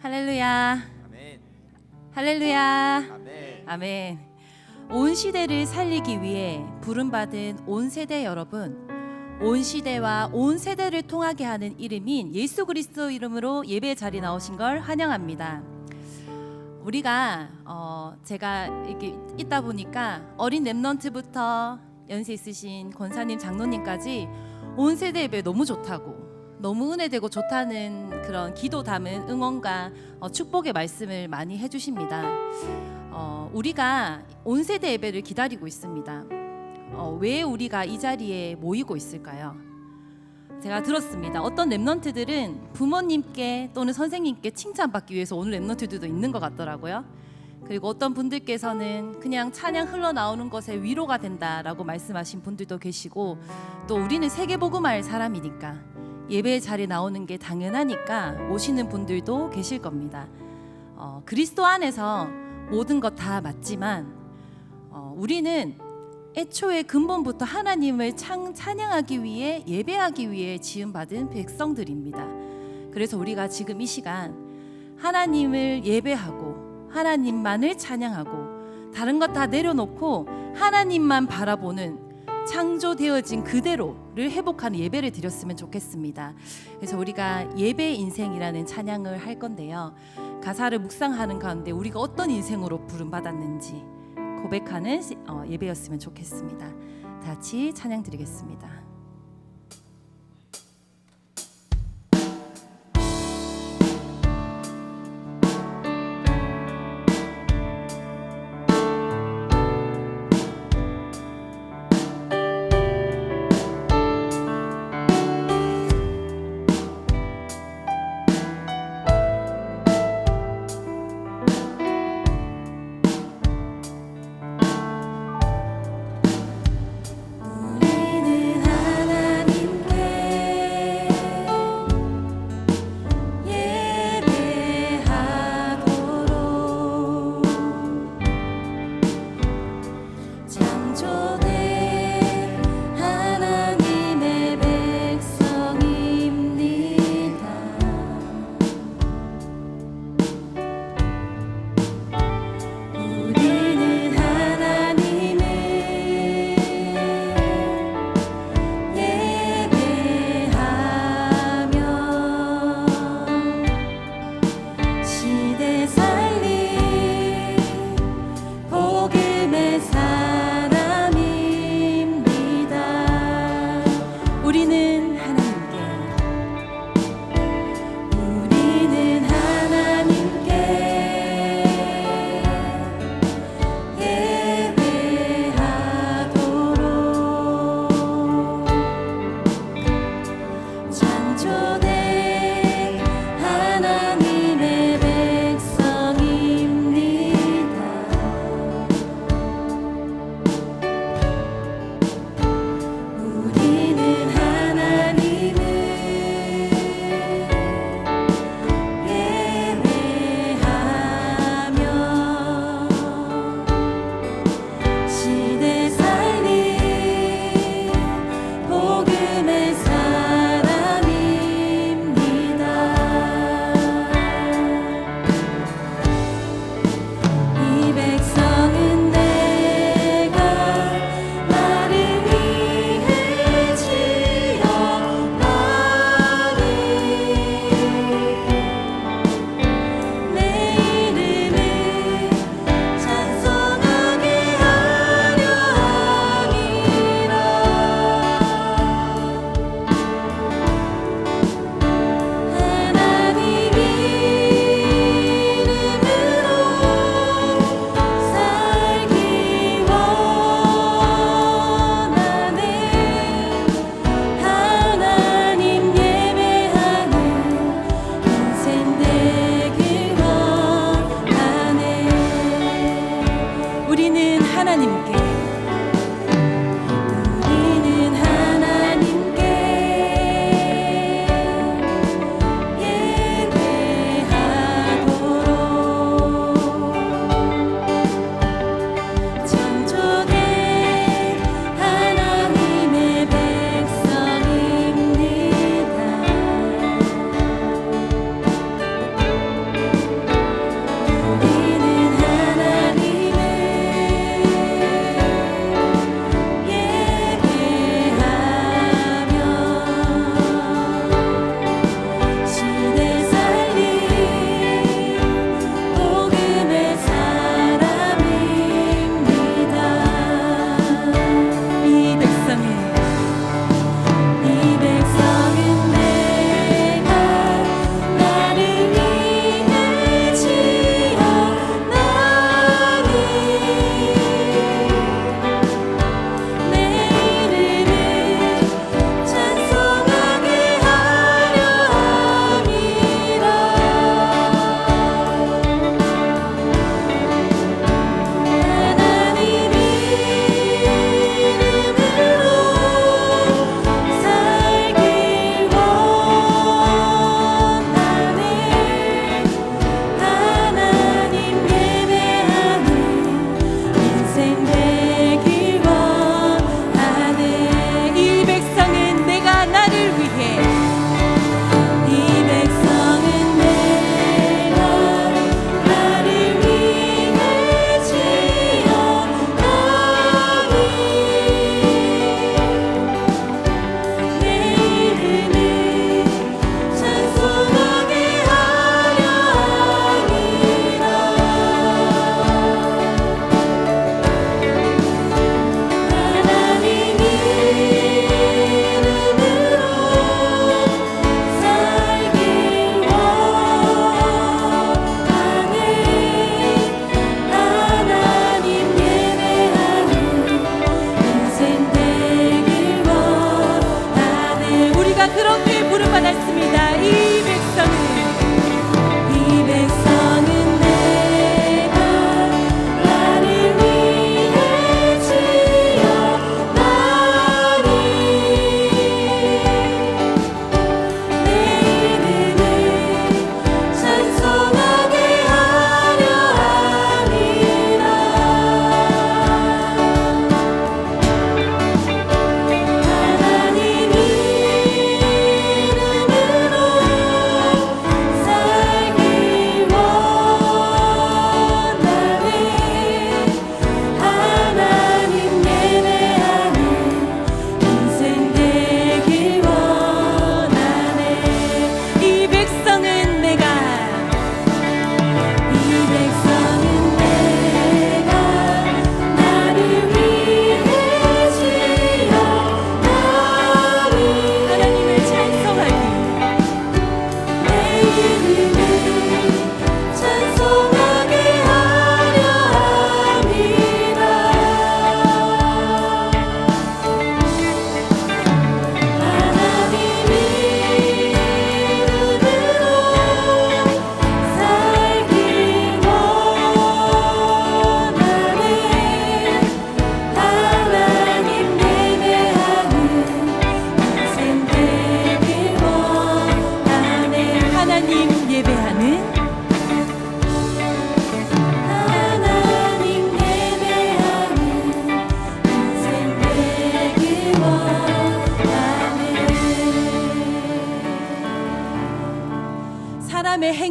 할렐루야. 아멘. 할렐루야. 아멘. 아멘. 온 시대를 살리기 위해 부름받은 온 세대 여러분, 온 시대와 온 세대를 통하게 하는 이름인 예수 그리스도 이름으로 예배 자리 나오신 걸 환영합니다. 우리가 제가 이렇게 있다 보니까 어린 렘넌트부터 연세 있으신 권사님, 장로님까지 온 세대 예배 너무 좋다고, 너무 은혜되고 좋다는 그런 기도 담은 응원과 축복의 말씀을 많이 해주십니다. 우리가 온 세대 예배를 기다리고 있습니다. 왜 우리가 이 자리에 모이고 있을까요? 제가 들었습니다. 어떤 렘넌트들은 부모님께 또는 선생님께 칭찬받기 위해서 오는 렘넌트들도 있는 것 같더라고요. 그리고 어떤 분들께서는 그냥 찬양 흘러나오는 것에 위로가 된다라고 말씀하신 분들도 계시고, 또 우리는 세계복음할 사람이니까 예배 자리에 나오는 게 당연하니까 오시는 분들도 계실 겁니다. 그리스도 안에서 모든 것 다 맞지만 우리는 애초에 근본부터 하나님을 찬양하기 위해, 예배하기 위해 지음받은 백성들입니다. 그래서 우리가 지금 이 시간 하나님을 예배하고 하나님만을 찬양하고 다른 것 다 내려놓고 하나님만 바라보는 창조되어진 그대로를 회복하는 예배를 드렸으면 좋겠습니다. 그래서 우리가 예배 인생이라는 찬양을 할 건데요, 가사를 묵상하는 가운데 우리가 어떤 인생으로 부름받았는지 고백하는 예배였으면 좋겠습니다. 다 같이 찬양 드리겠습니다. 우리는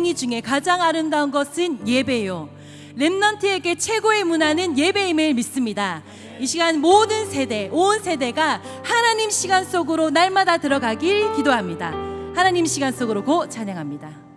행위 중에 가장 아름다운 것은 예배요. 렘넌트에게 최고의 문화는 예배임을 믿습니다. 이 시간 모든 세대, 온 세대가 하나님 시간 속으로 날마다 들어가길 기도합니다. 하나님 시간 속으로 고 찬양합니다.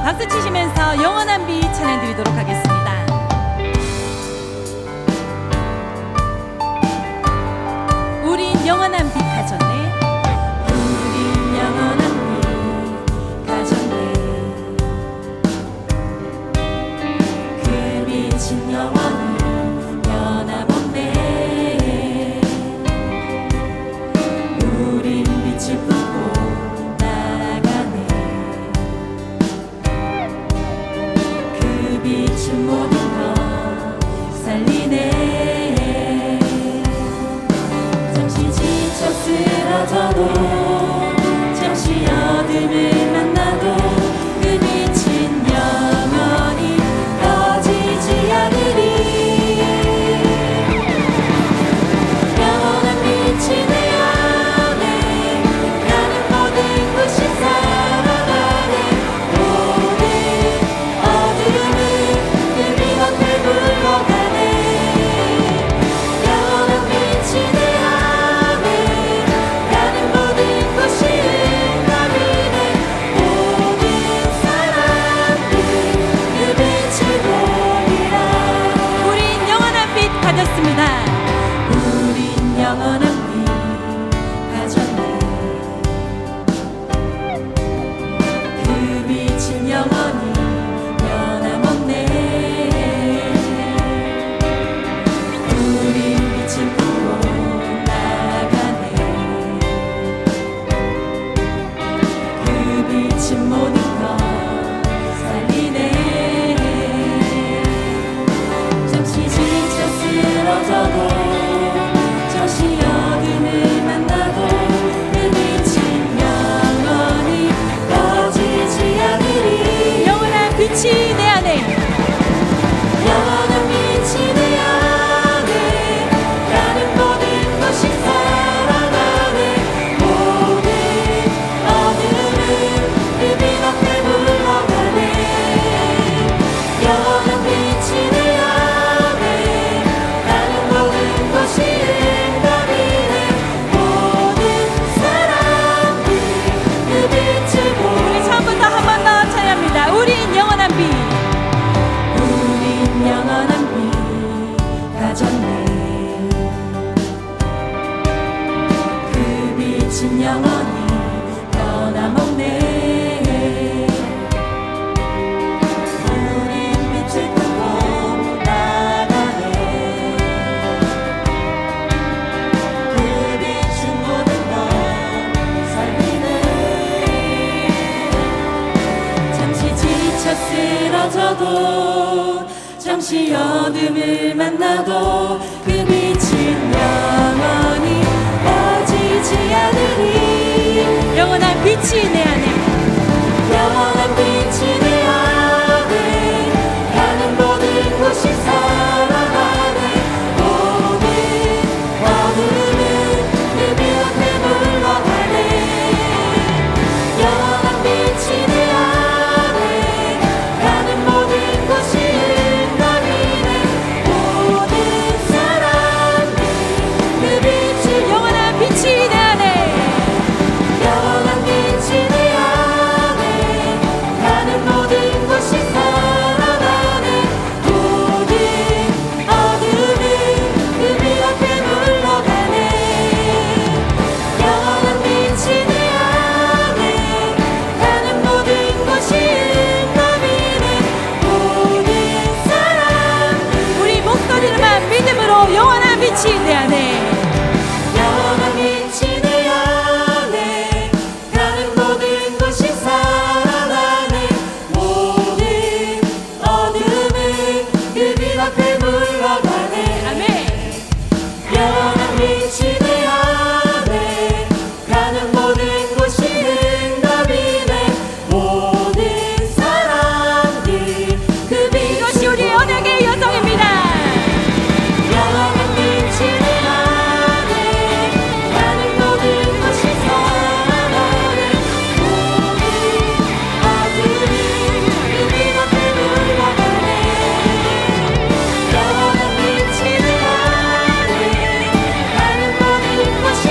박수 치시면서 영원한 빛 찬양 드리도록 하겠습니다. 우린 영원한 빛 가졌네. 우린 영원한 빛 가졌네. 그 빛은 영원히 변함없네. 우린 빛을 품고 나아가네. 그 빛은 모든 것 살리네. 잠시 지쳐 쓰러 꺼져도 잠시 어둠을 만나도 그 빛은 영원히 꺼지지 않으리. 영원한 빛이 내 안에, 영원한 빛이 내 안에, 가는 모든 곳이 살아나네. 모든 어둠은 그 빛 앞에 물러가네. 영원한 빛이 내 안에, 가는 모든 곳이 응답이네. 모든 사람들 그 빛을, 영원한 빛이 내 안에, 영원한 빛이 내 안에, 가는 모든 곳이 살아나네. 모든 어둠은 그 빛 앞에 물러가네. 영원한 빛이 내 안에, 가는 모든 곳이 응답이네. 모든 사람들 우리 목소리로만 믿음으로 영원한 빛이 내 안에, 영원한 빛이 내 안에, 가는 모든 곳이 살아나네. 모든 어둠은 그 빛 앞에 물러가네. 아멘. 영원한 빛이 내 안에, 가는 모든 곳이 응답이네. 모든 사람들 그 빛, 이것이 우리의 언약의 여정입니다. 영원한 빛이 내 안에, 가는 모든 곳이 살아나네. 모든 어둠은 그 빛 앞에 물러가네. 영원한 빛이 내 안에, 가는 모든 곳이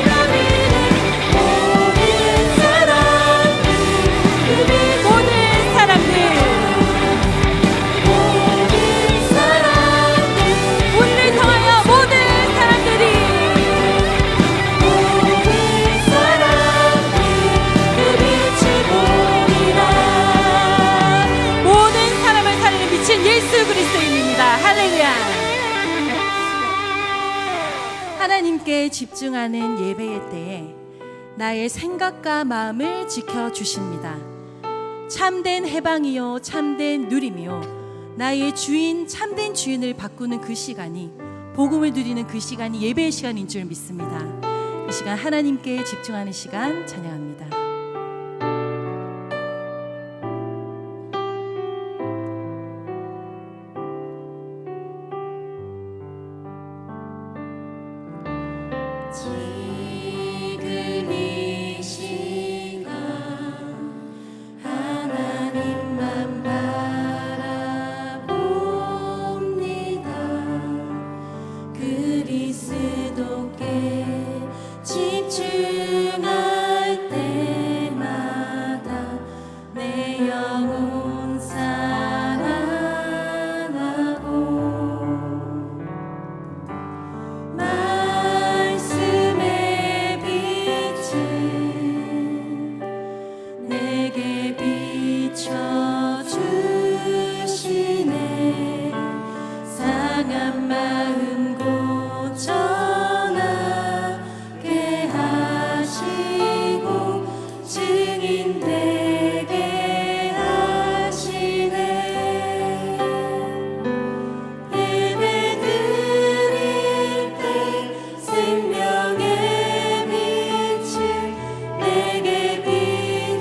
응답이네. 모든 사람들 그 빛, 모든 사람들, 모든 사람들 우리를 통하여 모든 사람들이, 모든 사람들 그 빛을 보리라. 모든 사람을 살리는 빛은 예수 그리스도입니다. 할렐루야. 하나님께 집중하는 예배의 때에 나의 생각과 마음을 지켜주십니다. 참된 해방이요 참된 누림이요 나의 주인, 참된 주인을 바꾸는 그 시간이, 복음을 누리는 그 시간이 예배의 시간인 줄 믿습니다. 이 시간 하나님께 집중하는 시간 찬양합니다. 지금 이 시간 하나님만 바라봅니다. 그리스도께 집중할 때마다 내 영혼 살아나고 말씀의 빛을 내게 비춰주시네. 상한 마음 고쳐나게 하시고 증인 되게 하시네. 예배 드릴 때 생명의 빛을 내게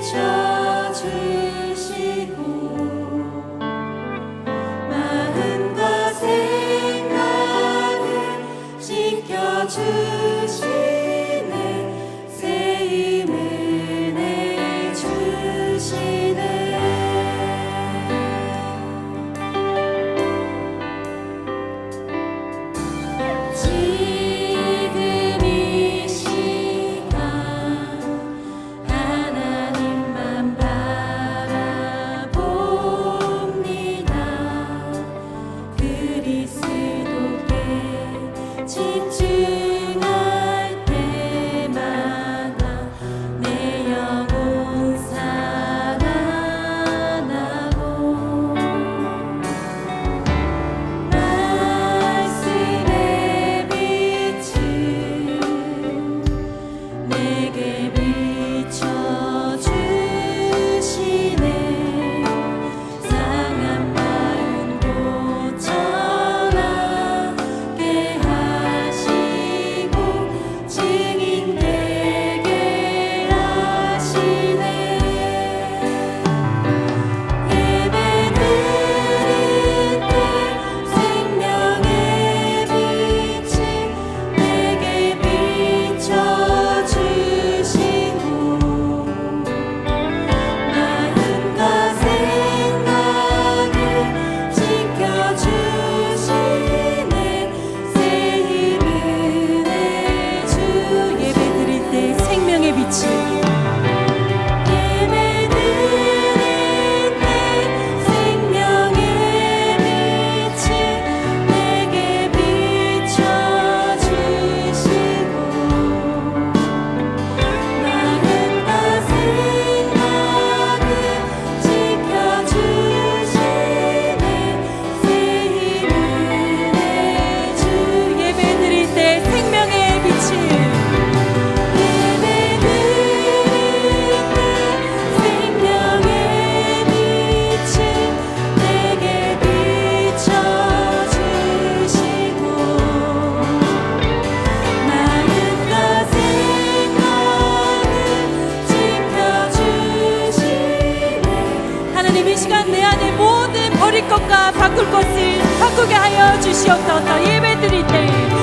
비춰주시네. 버릴 것과 바꿀 것을 바꾸게 하여 주시옵소서. 예배 드릴 때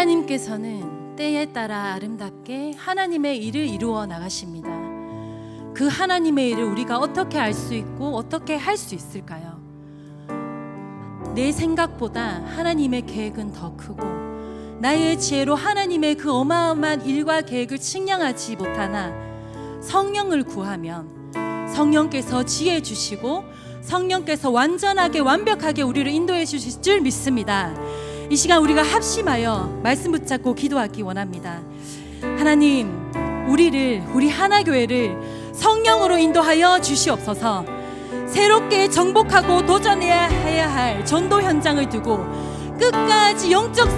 하나님께서는 때에 따라 아름답게 하나님의 일을 이루어 나가십니다. 그 하나님의 일을 우리가 어떻게 알 수 있고 어떻게 할 수 있을까요? 내 생각보다 하나님의 계획은 더 크고 나의 지혜로 하나님의 그 어마어마한 일과 계획을 측량하지 못하나 성령을 구하면 성령께서 지혜 주시고 성령께서 완전하게 완벽하게 우리를 인도해 주실 줄 믿습니다. 이 시간 우리가 합심하여 말씀 붙잡고 기도하기 원합니다. 하나님, 우리 하나교회를 성령으로 인도하여 주시옵소서. 새롭게 정복하고 도전해야 할 전도 현장을 두고 끝까지 영적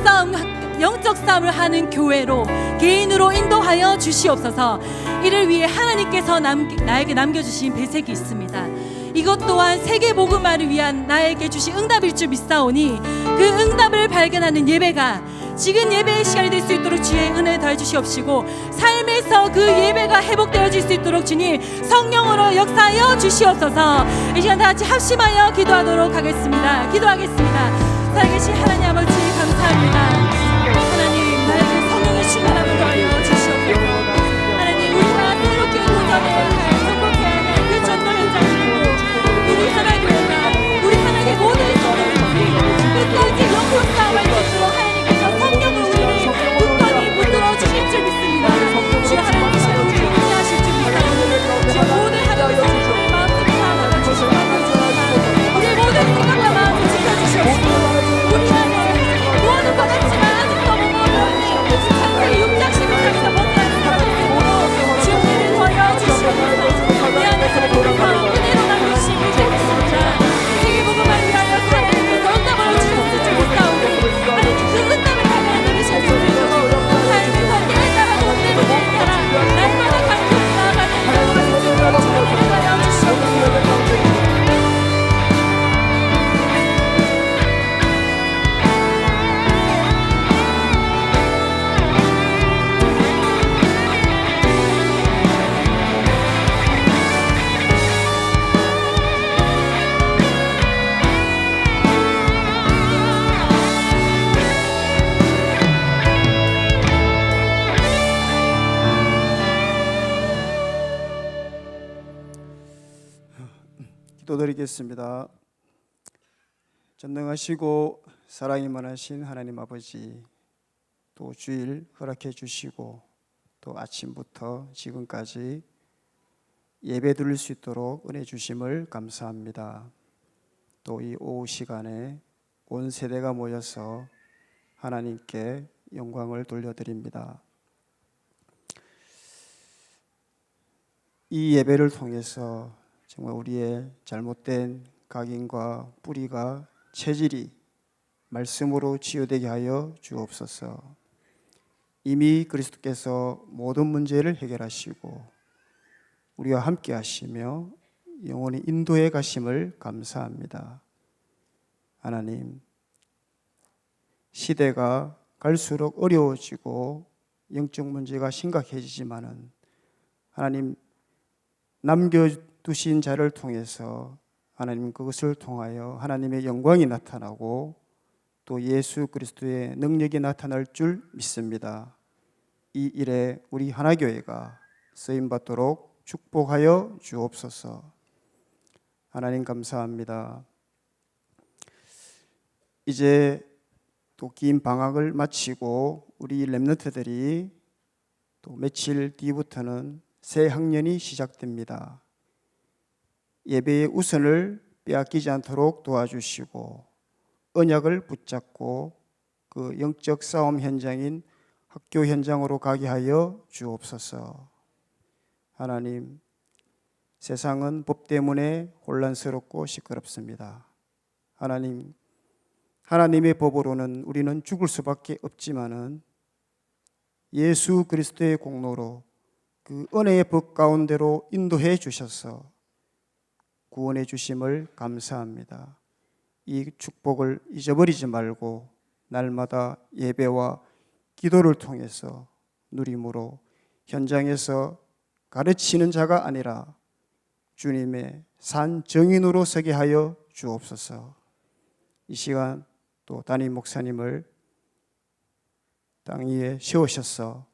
싸움을 하는 교회로 개인으로 인도하여 주시옵소서. 이를 위해 하나님께서 나에게 남겨주신 배색이 있습니다. 이것 또한 세계 복음화를 위한 나에게 주신 응답일 줄 믿사오니 그 응답을 발견하는 예배가 지금 예배의 시간이 될 수 있도록 주의 은혜 더해 주시옵시고 삶에서 그 예배가 회복되어질 수 있도록 주님 성령으로 역사하여 주시옵소서. 이 시간 다 같이 합심하여 기도하도록 하겠습니다. 기도하겠습니다. 살아계신 하나님 아버지 감사합니다. 하나님 나에게 성령의 충만함을 더하여 주시옵소서. 하나님 우리가 새롭게 도전해야 할 정복해야 할 그 전도 현장을 두고 우리 하나교회가 우리 하나님의 모든 성도들이 끝까지 영적 싸움을 이루도록 하나님께서 성령으로 우리를 굳건히 붙들어 주실 줄 믿습니다. 주여 하나님께서 우리를 인도하실 줄 믿사오니 주여 모든 하나님의 성도들의 마음을 사랑하여 주시옵소서. 우리 모든 생각과 마음을 지켜주시옵소서. 우리 안에 구원은 받았지만 아직도 못 얻었네. 상태의 육작심을 통해서 벗어나는 사람을 보고 주여 우리를 더하여 주시옵소서. 내 안에서 보면서 그대로 남기심을 믿습니다. 세계복음을 위하여 하나님께서 응답으로 주셨을 줄 믿사오니 하나님 그 응답을 발견하는 우리 자녀들도 삶에서 때에 따라 돈대로 때에 따라 날마다 감격히 나아가는 여러분의 생명을 주님을 하여 주시옵소서. 기도드리겠습니다. 전능하시고 사랑이 많으신 하나님 아버지, 또 주일 허락해 주시고 또 아침부터 지금까지 예배 드릴 수 있도록 은혜 주심을 감사합니다. 또 이 오후 시간에 온 세대가 모여서 하나님께 영광을 돌려드립니다. 이 예배를 통해서 정말 우리의 잘못된 각인과 뿌리가 체질이 말씀으로 치유되게 하여 주옵소서. 이미 그리스도께서 모든 문제를 해결하시고 우리와 함께 하시며 영원히 인도해 가심을 감사합니다. 하나님, 시대가 갈수록 어려워지고 영적 문제가 심각해지지만은 하나님 남겨두신 자를 통해서 하나님 그것을 통하여 하나님의 영광이 나타나고 또 예수 그리스도의 능력이 나타날 줄 믿습니다. 이 일에 우리 하나교회가 쓰임받도록 축복하여 주옵소서. 하나님 감사합니다. 이제 또 긴 방학을 마치고 우리 렘넌트들이 또 며칠 뒤부터는 새 학년이 시작됩니다. 예배의 우선을 빼앗기지 않도록 도와주시고 언약을 붙잡고 그 영적 싸움 현장인 학교 현장으로 가게 하여 주옵소서. 하나님, 세상은 법 때문에 혼란스럽고 시끄럽습니다. 하나님, 하나님의 법으로는 우리는 죽을 수밖에 없지만은 예수 그리스도의 공로로 그 은혜의 법 가운데로 인도해 주셔서 구원해 주심을 감사합니다. 이 축복을 잊어버리지 말고 날마다 예배와 기도를 통해서 누림으로 현장에서 가르치는 자가 아니라 주님의 산 증인으로 서게 하여 주옵소서. 이 시간 또 담임 목사님을 땅 위에 세우셔서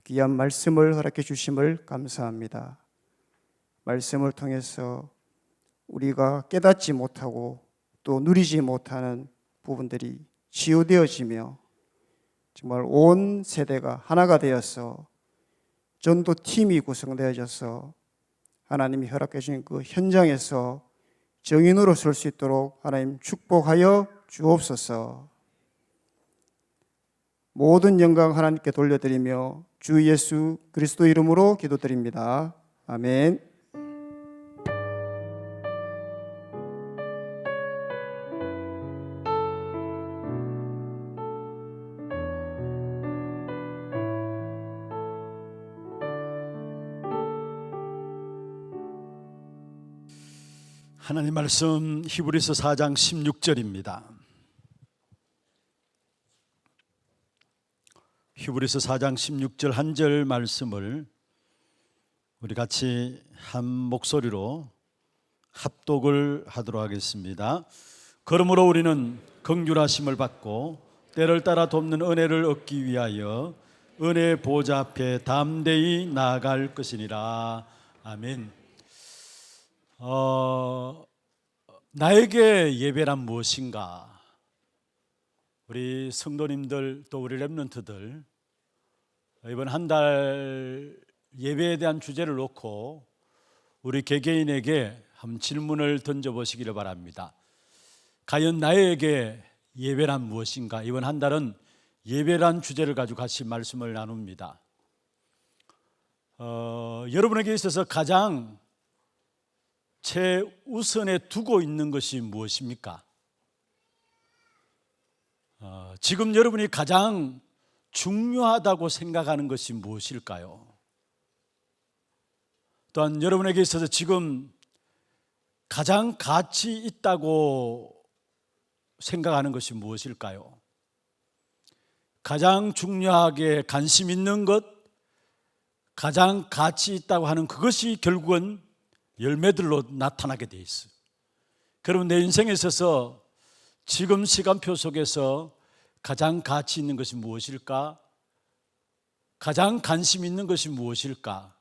귀한 말씀을 허락해 주심을 감사합니다. 말씀을 통해서 우리가 깨닫지 못하고 또 누리지 못하는 부분들이 치유되어지며 정말 온 세대가 하나가 되어서 전도 팀이 구성되어져서 하나님이 허락해 주신 그 현장에서 정인으로 설 수 있도록 하나님 축복하여 주옵소서. 모든 영광 하나님께 돌려드리며 주 예수 그리스도 이름으로 기도드립니다. 아멘. 하나님 말씀 히브리서 4장 16절입니다. 히브리서 4장 16절 한 절 말씀을 우리 같이 한 목소리로 합독을 하도록 하겠습니다. 그러므로 우리는 긍휼하심을 받고 때를 따라 돕는 은혜를 얻기 위하여 은혜의 보좌 앞에 담대히 나아갈 것이니라. 아멘. 나에게 예배란 무엇인가? 우리 성도님들 또 우리 렘넌트들 이번 한 달 예배에 대한 주제를 놓고 우리 개개인에게 한번 질문을 던져보시기를 바랍니다. 과연 나에게 예배란 무엇인가? 이번 한 달은 예배란 주제를 가지고 같이 말씀을 나눕니다. 여러분에게 있어서 가장 최우선에 두고 있는 것이 무엇입니까? 지금 여러분이 가장 중요하다고 생각하는 것이 무엇일까요? 또한 여러분에게 있어서 지금 가장 가치 있다고 생각하는 것이 무엇일까요? 가장 중요하게 관심 있는 것, 가장 가치 있다고 하는 그것이 결국은 열매들로 나타나게 돼 있어요. 그러면 내 인생에 있어서 지금 시간표 속에서 가장 가치 있는 것이 무엇일까? 가장 관심 있는 것이 무엇일까?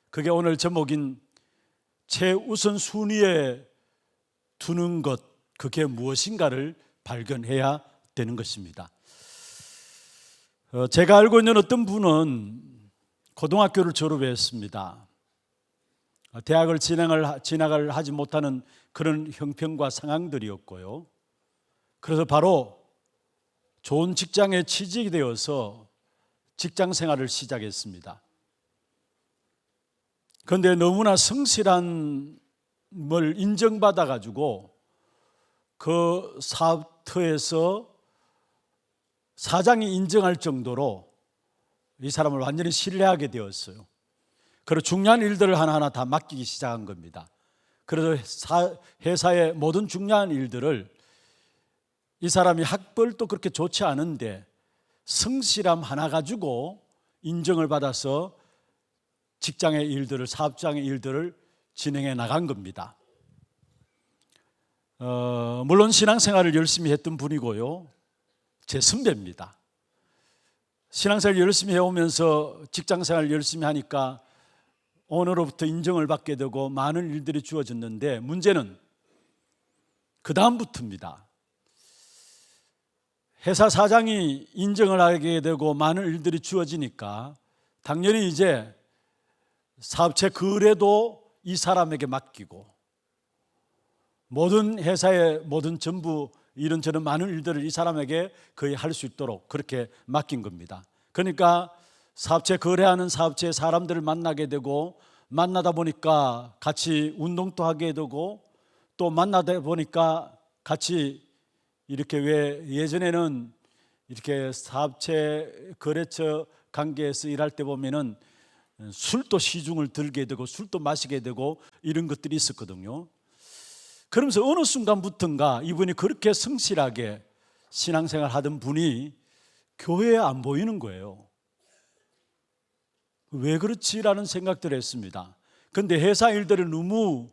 그게 오늘 제목인 최우선 순위에 두는 것, 그게 무엇인가를 발견해야 되는 것입니다. 제가 알고 있는 어떤 분은 고등학교를 졸업했습니다. 대학을 진학을 하지 못하는 그런 형편과 상황들이었고요. 그래서 바로 좋은 직장에 취직이 되어서 직장 생활을 시작했습니다. 그런데 너무나 성실함을 인정받아 가지고 그 사업터에서 사장이 인정할 정도로 이 사람을 완전히 신뢰하게 되었어요. 그리고 중요한 일들을 하나하나 다 맡기기 시작한 겁니다. 그래서 회사의 모든 중요한 일들을 이 사람이 학벌도 그렇게 좋지 않은데 성실함 하나 가지고 인정을 받아서 직장의 일들을, 사업장의 일들을 진행해 나간 겁니다. 물론 신앙생활을 열심히 했던 분이고요. 제 선배입니다. 신앙생활 열심히 해오면서 직장생활 열심히 하니까 오너로부터 인정을 받게 되고 많은 일들이 주어졌는데 문제는 그 다음부터입니다. 회사 사장이 인정을 하게 되고 많은 일들이 주어지니까 당연히 이제 사업체 거래도 이 사람에게 맡기고 모든 회사의 모든 전부 이런저런 많은 일들을 이 사람에게 거의 할 수 있도록 그렇게 맡긴 겁니다. 그러니까 사업체 거래하는 사업체 사람들을 만나게 되고 만나다 보니까 같이 운동도 하게 되고 또 만나다 보니까 같이 이렇게 왜 예전에는 이렇게 사업체 거래처 관계에서 일할 때 보면은 술도 시중을 들게 되고 술도 마시게 되고 이런 것들이 있었거든요. 그러면서 어느 순간부터인가 이분이 그렇게 성실하게 신앙생활 하던 분이 교회에 안 보이는 거예요. 왜 그렇지라는 생각들을 했습니다. 그런데 회사 일들이 너무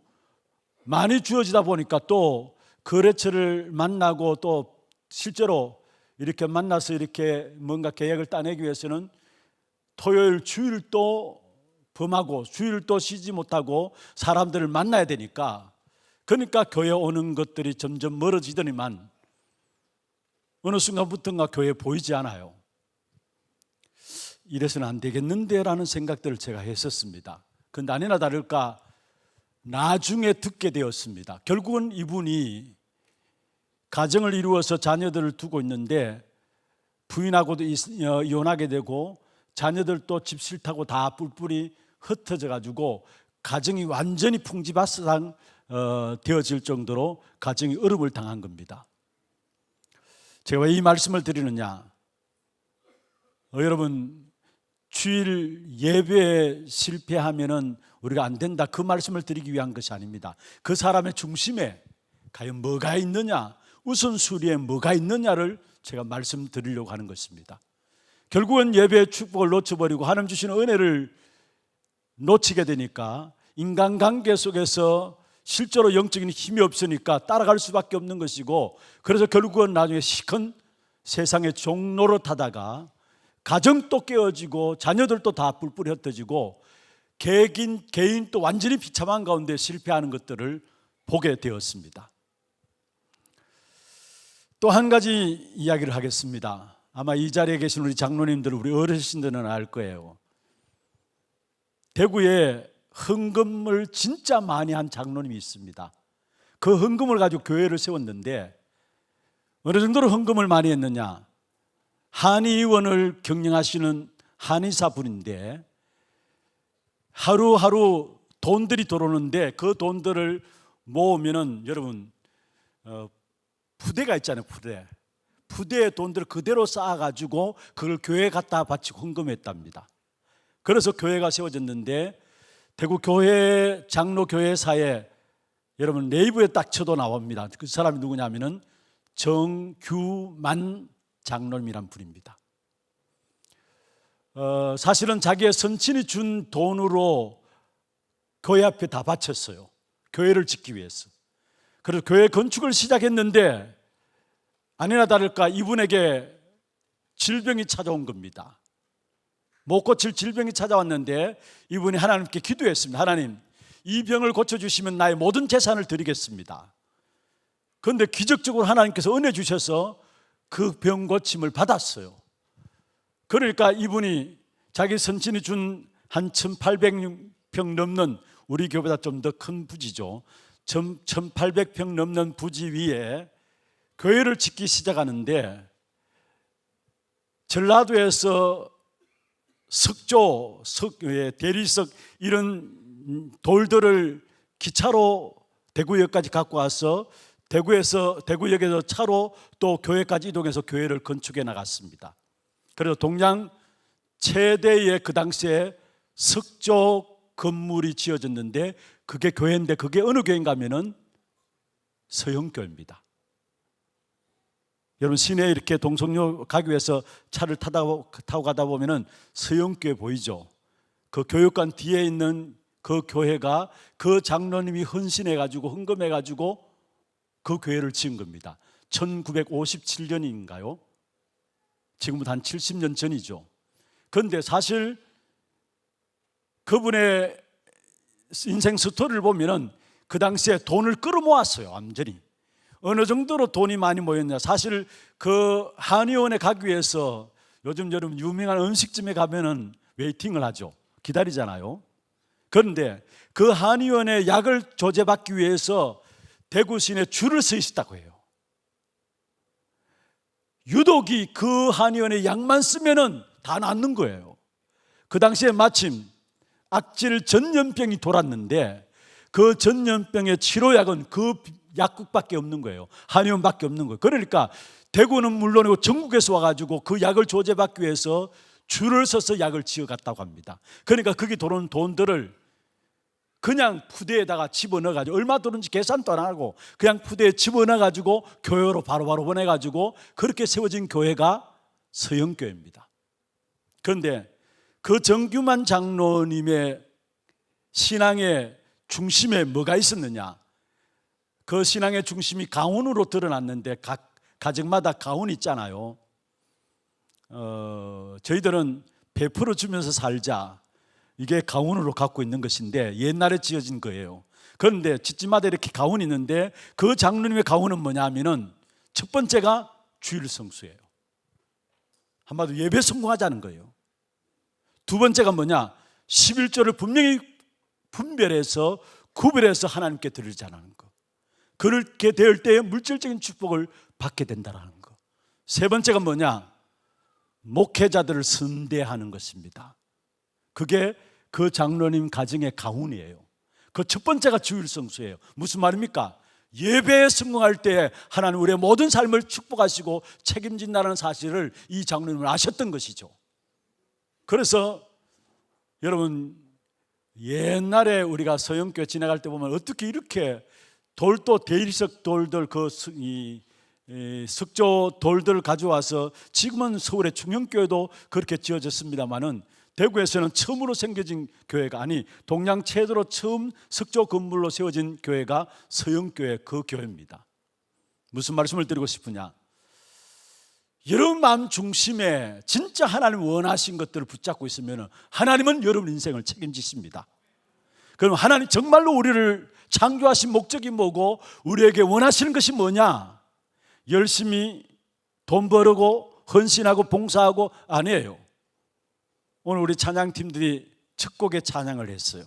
많이 주어지다 보니까 또 거래처를 만나고 또 실제로 이렇게 만나서 이렇게 뭔가 계획을 따내기 위해서는 토요일 주일도 범하고 주일도 쉬지 못하고 사람들을 만나야 되니까, 그러니까 교회 오는 것들이 점점 멀어지더니만 어느 순간부터가 교회 보이지 않아요. 이래서는 안 되겠는데 라는 생각들을 제가 했었습니다. 그런데 아니나 다를까 나중에 듣게 되었습니다. 결국은 이분이 가정을 이루어서 자녀들을 두고 있는데 부인하고도 이혼하게 되고 자녀들도 집 싫다고 다 뿔뿔이 흩어져 가지고 가정이 완전히 풍지박산 되어질 정도로 가정이 어려움을 당한 겁니다. 제가 왜 이 말씀을 드리느냐, 여러분 주일 예배에 실패하면은 우리가 안 된다, 그 말씀을 드리기 위한 것이 아닙니다. 그 사람의 중심에 과연 뭐가 있느냐, 우선순위에 뭐가 있느냐를 제가 말씀드리려고 하는 것입니다. 결국은 예배의 축복을 놓쳐버리고 하나님 주시는 은혜를 놓치게 되니까 인간관계 속에서 실제로 영적인 힘이 없으니까 따라갈 수밖에 없는 것이고, 그래서 결국은 나중에 시큰 세상의 종로로 타다가 가정도 깨어지고 자녀들도 다 뿔뿔이 흩어지고 개인 또 완전히 비참한 가운데 실패하는 것들을 보게 되었습니다. 또 한 가지 이야기를 하겠습니다. 아마 이 자리에 계신 우리 장로님들, 우리 어르신들은 알 거예요. 대구에 헌금을 진짜 많이 한 장로님이 있습니다. 그 헌금을 가지고 교회를 세웠는데 어느 정도로 헌금을 많이 했느냐, 한의원을 경영하시는 한의사 분인데 하루하루 돈들이 들어오는데 그 돈들을 모으면은 여러분 푸대가 있잖아요. 푸대의 돈들을 그대로 쌓아가지고 그걸 교회에 갖다 바치고 헌금했답니다. 그래서 교회가 세워졌는데 대구 교회 장로 교회사에 여러분 네이버에 딱 쳐도 나옵니다. 그 사람이 누구냐면은 정규만 장로님이란 분입니다. 사실은 자기의 선친이 준 돈으로 교회 앞에 다 바쳤어요. 교회를 짓기 위해서. 그래서 교회 건축을 시작했는데 아니나 다를까 이분에게 질병이 찾아온 겁니다. 못 고칠 질병이 찾아왔는데 이분이 하나님께 기도했습니다. 하나님, 이 병을 고쳐주시면 나의 모든 재산을 드리겠습니다. 그런데 기적적으로 하나님께서 은혜 주셔서 그 병 고침을 받았어요. 그러니까 이분이 자기 선친이 준 한 1800평 넘는, 우리 교회보다 좀 더 큰 부지죠, 1800평 넘는 부지 위에 교회를 짓기 시작하는데 전라도에서 석조, 대리석 이런 돌들을 기차로 대구역까지 갖고 와서 대구역에서 차로 또 교회까지 이동해서 교회를 건축해 나갔습니다. 그래서 동양 최대의 그 당시에 석조 건물이 지어졌는데 그게 교회인데 그게 어느 교회인가 하면은 서영교회입니다. 여러분 시내에 이렇게 동성로 가기 위해서 차를 타고 가다 보면은 서영교회 보이죠? 그 교육관 뒤에 있는 그 교회가 그 장로님이 헌신해가지고 헌금해가지고 그 교회를 지은 겁니다. 1957년인가요? 지금부터 한 70년 전이죠. 그런데 사실 그분의 인생 스토리를 보면은 그 당시에 돈을 끌어모았어요. 완전히. 어느 정도로 돈이 많이 모였냐, 사실 그 한의원에 가기 위해서 요즘 여러분 유명한 음식점에 가면은 웨이팅을 하죠. 기다리잖아요. 그런데 그 한의원에 약을 조제받기 위해서 대구 시내에 줄을 서 있었다고 해요. 유독이 그 한의원에 약만 쓰면은 다 낫는 거예요. 그 당시에 마침 악질 전염병이 돌았는데 그 전염병의 치료약은 그 약국밖에 없는 거예요. 한의원밖에 없는 거예요. 그러니까 대구는 물론이고 전국에서 와가지고 그 약을 조제받기 위해서 줄을 서서 약을 지어갔다고 합니다. 그러니까 거기 들어온 돈들을 그냥 푸대에다가 집어넣어가지고 얼마 들었는지 계산도 안 하고 그냥 푸대에 집어넣어가지고 교회로 바로바로 보내가지고 그렇게 세워진 교회가 서영교회입니다. 그런데 그 정규만 장로님의 신앙의 중심에 뭐가 있었느냐, 그 신앙의 중심이 가훈으로 드러났는데 각 가정마다 가훈이 있잖아요. 저희들은 베풀어 주면서 살자, 이게 가훈으로 갖고 있는 것인데 옛날에 지어진 거예요. 그런데 집집마다 이렇게 가훈이 있는데 그 장로님의 가훈은 뭐냐 하면은 첫 번째가 주일 성수예요. 한마디로 예배 성공하자는 거예요. 두 번째가 뭐냐, 11조를 분명히 분별해서 구별해서 하나님께 드리자는 거. 그렇게 될 때에 물질적인 축복을 받게 된다는 거. 세 번째가 뭐냐, 목회자들을 선대하는 것입니다. 그게 그 장로님 가정의 가훈이에요. 그 첫 번째가 주일 성수예요. 무슨 말입니까? 예배에 성공할 때 하나님 우리의 모든 삶을 축복하시고 책임진다는 사실을 이 장로님은 아셨던 것이죠. 그래서 여러분, 옛날에 우리가 서영교회 지나갈 때 보면 어떻게 이렇게 돌도 대리석 돌들, 그 석조 돌들을 가져와서, 지금은 서울의 중형교회도 그렇게 지어졌습니다마는 대구에서는 처음으로 생겨진 교회가, 아니 동양 최초로 처음 석조 건물로 세워진 교회가 서영교회, 그 교회입니다. 무슨 말씀을 드리고 싶으냐, 여러분 마음 중심에 진짜 하나님 원하신 것들을 붙잡고 있으면 하나님은 여러분 인생을 책임지십니다. 그럼 하나님 정말로 우리를 창조하신 목적이 뭐고 우리에게 원하시는 것이 뭐냐? 열심히 돈 벌고 헌신하고 봉사하고 아니에요. 오늘 우리 찬양팀들이 첫 곡에 찬양을 했어요.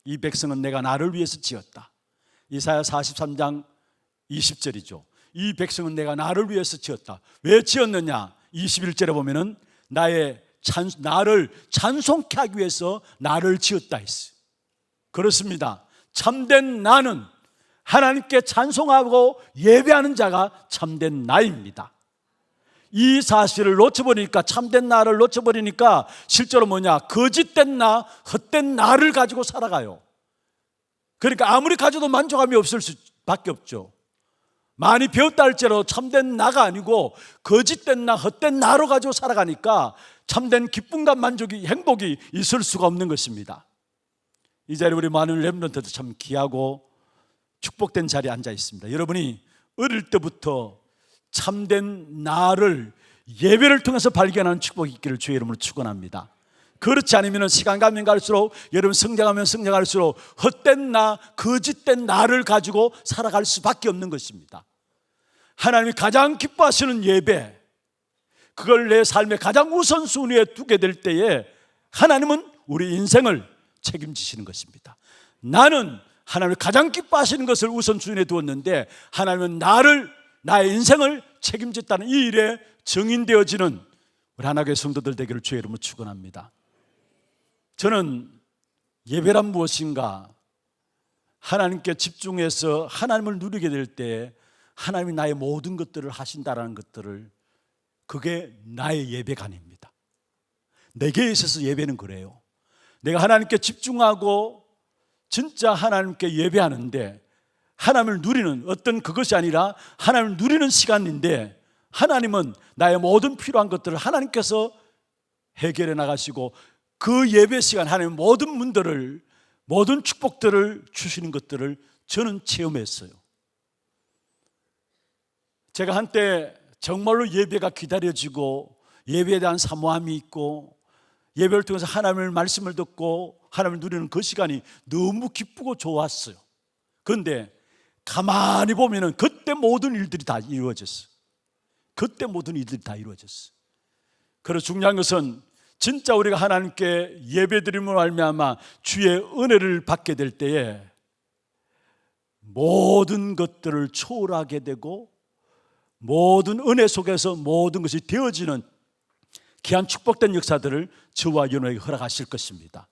이 백성은 내가 나를 위해서 지었다. 이사야 43장 20절이죠. 이 백성은 내가 나를 위해서 지었다. 왜 지었느냐? 21절에 보면은 나를 찬송케 하기 위해서 나를 지었다 했어요. 그렇습니다. 참된 나는 하나님께 찬송하고 예배하는 자가 참된 나입니다. 이 사실을 놓쳐버리니까, 참된 나를 놓쳐버리니까 실제로 뭐냐, 거짓된 나, 헛된 나를 가지고 살아가요. 그러니까 아무리 가져도 만족함이 없을 수밖에 없죠. 많이 배웠다 할지라도 참된 나가 아니고 거짓된 나, 헛된 나로 가지고 살아가니까 참된 기쁨과 만족이, 행복이 있을 수가 없는 것입니다. 이 자리에 우리 많은 렘넌트도 참 귀하고 축복된 자리에 앉아 있습니다. 여러분이 어릴 때부터 참된 나를 예배를 통해서 발견하는 축복이 있기를 주의 이름으로 축원합니다. 그렇지 않으면 시간 가면 갈수록, 여러분 성장하면 성장할수록 헛된 나, 거짓된 나를 가지고 살아갈 수밖에 없는 것입니다. 하나님이 가장 기뻐하시는 예배, 그걸 내 삶의 가장 우선순위에 두게 될 때에 하나님은 우리 인생을 책임지시는 것입니다. 나는 하나님이 가장 기뻐하시는 것을 우선순위에 두었는데 하나님은 나의 인생을 책임졌다는 이 일에 증인되어지는 우리 하나교회 성도들 되기를 주의 이름으로 축원합니다. 저는 예배란 무엇인가, 하나님께 집중해서 하나님을 누리게 될 때 하나님이 나의 모든 것들을 하신다라는 것들을, 그게 나의 예배가 아닙니다. 내게 있어서 예배는 그래요. 내가 하나님께 집중하고 진짜 하나님께 예배하는데 하나님을 누리는 어떤 그것이 아니라 하나님을 누리는 시간인데, 하나님은 나의 모든 필요한 것들을 하나님께서 해결해 나가시고 그 예배 시간 하나님 모든 문들을, 모든 축복들을 주시는 것들을 저는 체험했어요. 제가 한때 정말로 예배가 기다려지고 예배에 대한 사모함이 있고 예배를 통해서 하나님의 말씀을 듣고 하나님을 누리는 그 시간이 너무 기쁘고 좋았어요. 그런데 가만히 보면은 그때 모든 일들이 다 이루어졌어요. 그때 모든 일들이 다 이루어졌어요. 그래서 중요한 것은 진짜 우리가 하나님께 예배드림으로 말미암아 주의 은혜를 받게 될 때에 모든 것들을 초월하게 되고 모든 은혜 속에서 모든 것이 되어지는 귀한 축복된 역사들을 저와 여러분에게 허락하실 것입니다.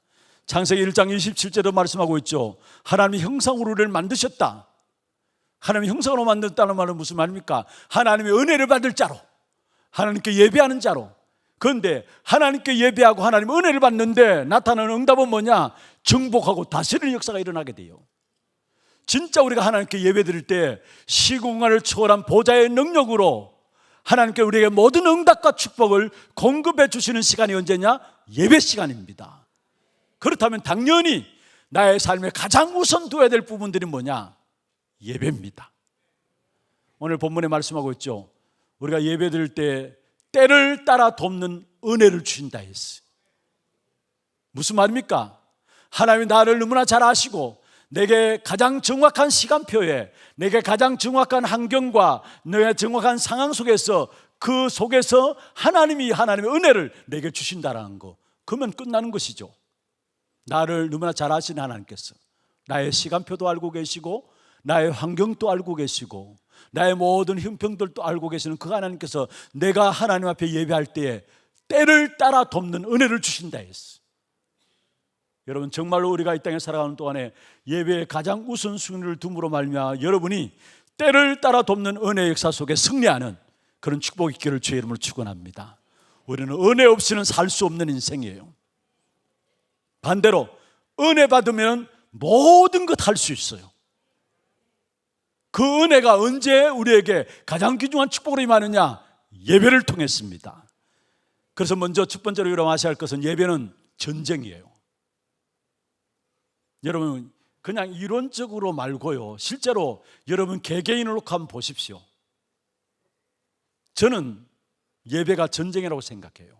창세기 1장 27절에 말씀하고 있죠. 하나님이 형상으로 우리를 만드셨다. 하나님이 형상으로 만들었다는 말은 무슨 말입니까? 하나님의 은혜를 받을 자로, 하나님께 예배하는 자로. 그런데 하나님께 예배하고 하나님의 은혜를 받는데 나타나는 응답은 뭐냐? 정복하고 다스리는 역사가 일어나게 돼요. 진짜 우리가 하나님께 예배드릴 때 시공간을 초월한 보좌의 능력으로 하나님께 우리에게 모든 응답과 축복을 공급해 주시는 시간이 언제냐? 예배 시간입니다. 그렇다면 당연히 나의 삶에 가장 우선 둬야 될 부분들이 뭐냐? 예배입니다. 오늘 본문에 말씀하고 있죠. 우리가 예배 드릴 때 때를 따라 돕는 은혜를 주신다 했어요. 무슨 말입니까? 하나님이 나를 너무나 잘 아시고 내게 가장 정확한 시간표에, 내게 가장 정확한 환경과 내게 정확한 상황 속에서, 그 속에서 하나님의 은혜를 내게 주신다라는 거, 그러면 끝나는 것이죠. 나를 너무나 잘 아시는 하나님께서 나의 시간표도 알고 계시고 나의 환경도 알고 계시고 나의 모든 형편들도 알고 계시는 그 하나님께서 내가 하나님 앞에 예배할 때에 때를 따라 돕는 은혜를 주신다 했어. 여러분, 정말로 우리가 이 땅에 살아가는 동안에 예배에 가장 우선순위를 둠으로 말미암아 여러분이 때를 따라 돕는 은혜의 역사 속에 승리하는 그런 축복이 있기를 주의 이름으로 축원합니다. 우리는 은혜 없이는 살 수 없는 인생이에요. 반대로 은혜 받으면 모든 것 할 수 있어요. 그 은혜가 언제 우리에게 가장 귀중한 축복으로 임하느냐? 예배를 통했습니다. 그래서 먼저 첫 번째로 여러분 아셔야 할 것은 예배는 전쟁이에요. 여러분, 그냥 이론적으로 말고요, 실제로 여러분 개개인을 놓고 한번 보십시오. 저는 예배가 전쟁이라고 생각해요.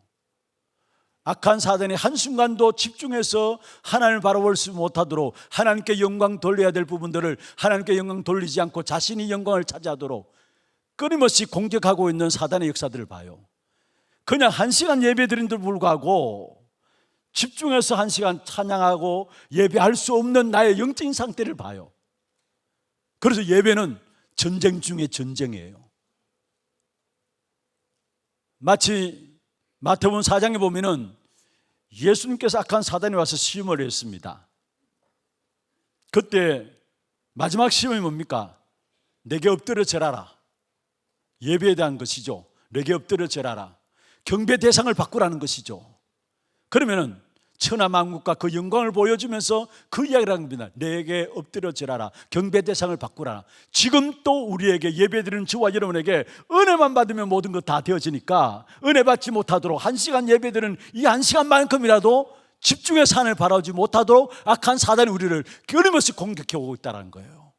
악한 사단이 한순간도 집중해서 하나님을 바라볼 수 못하도록, 하나님께 영광 돌려야 될 부분들을 하나님께 영광 돌리지 않고 자신이 영광을 차지하도록 끊임없이 공격하고 있는 사단의 역사들을 봐요. 그냥 1시간 예배 드린데도 불구하고 집중해서 1시간 찬양하고 예배할 수 없는 나의 영적인 상태를 봐요. 그래서 예배는 전쟁 중에 전쟁이에요. 마치 마태복음 4장에 보면은 예수님께서 악한 사단이 와서 시험을 했습니다. 그때 마지막 시험이 뭡니까? 내게 엎드려 절하라. 예배에 대한 것이죠. 내게 엎드려 절하라. 경배 대상을 바꾸라는 것이죠. 그러면은 천하만국과 그 영광을 보여주면서 그 이야기를 하는 겁니다. 내게 엎드려 절하라. 경배 대상을 바꾸라. 지금 또 우리에게 예배드리는 저와 여러분에게 은혜만 받으면 모든 것 다 되어지니까 은혜 받지 못하도록 1시간 예배드리는 이 1시간만큼이라도 집중해서 하나님을 바라보지 못하도록 악한 사단이 우리를 끊임없이 공격해 오고 있다는 거예요.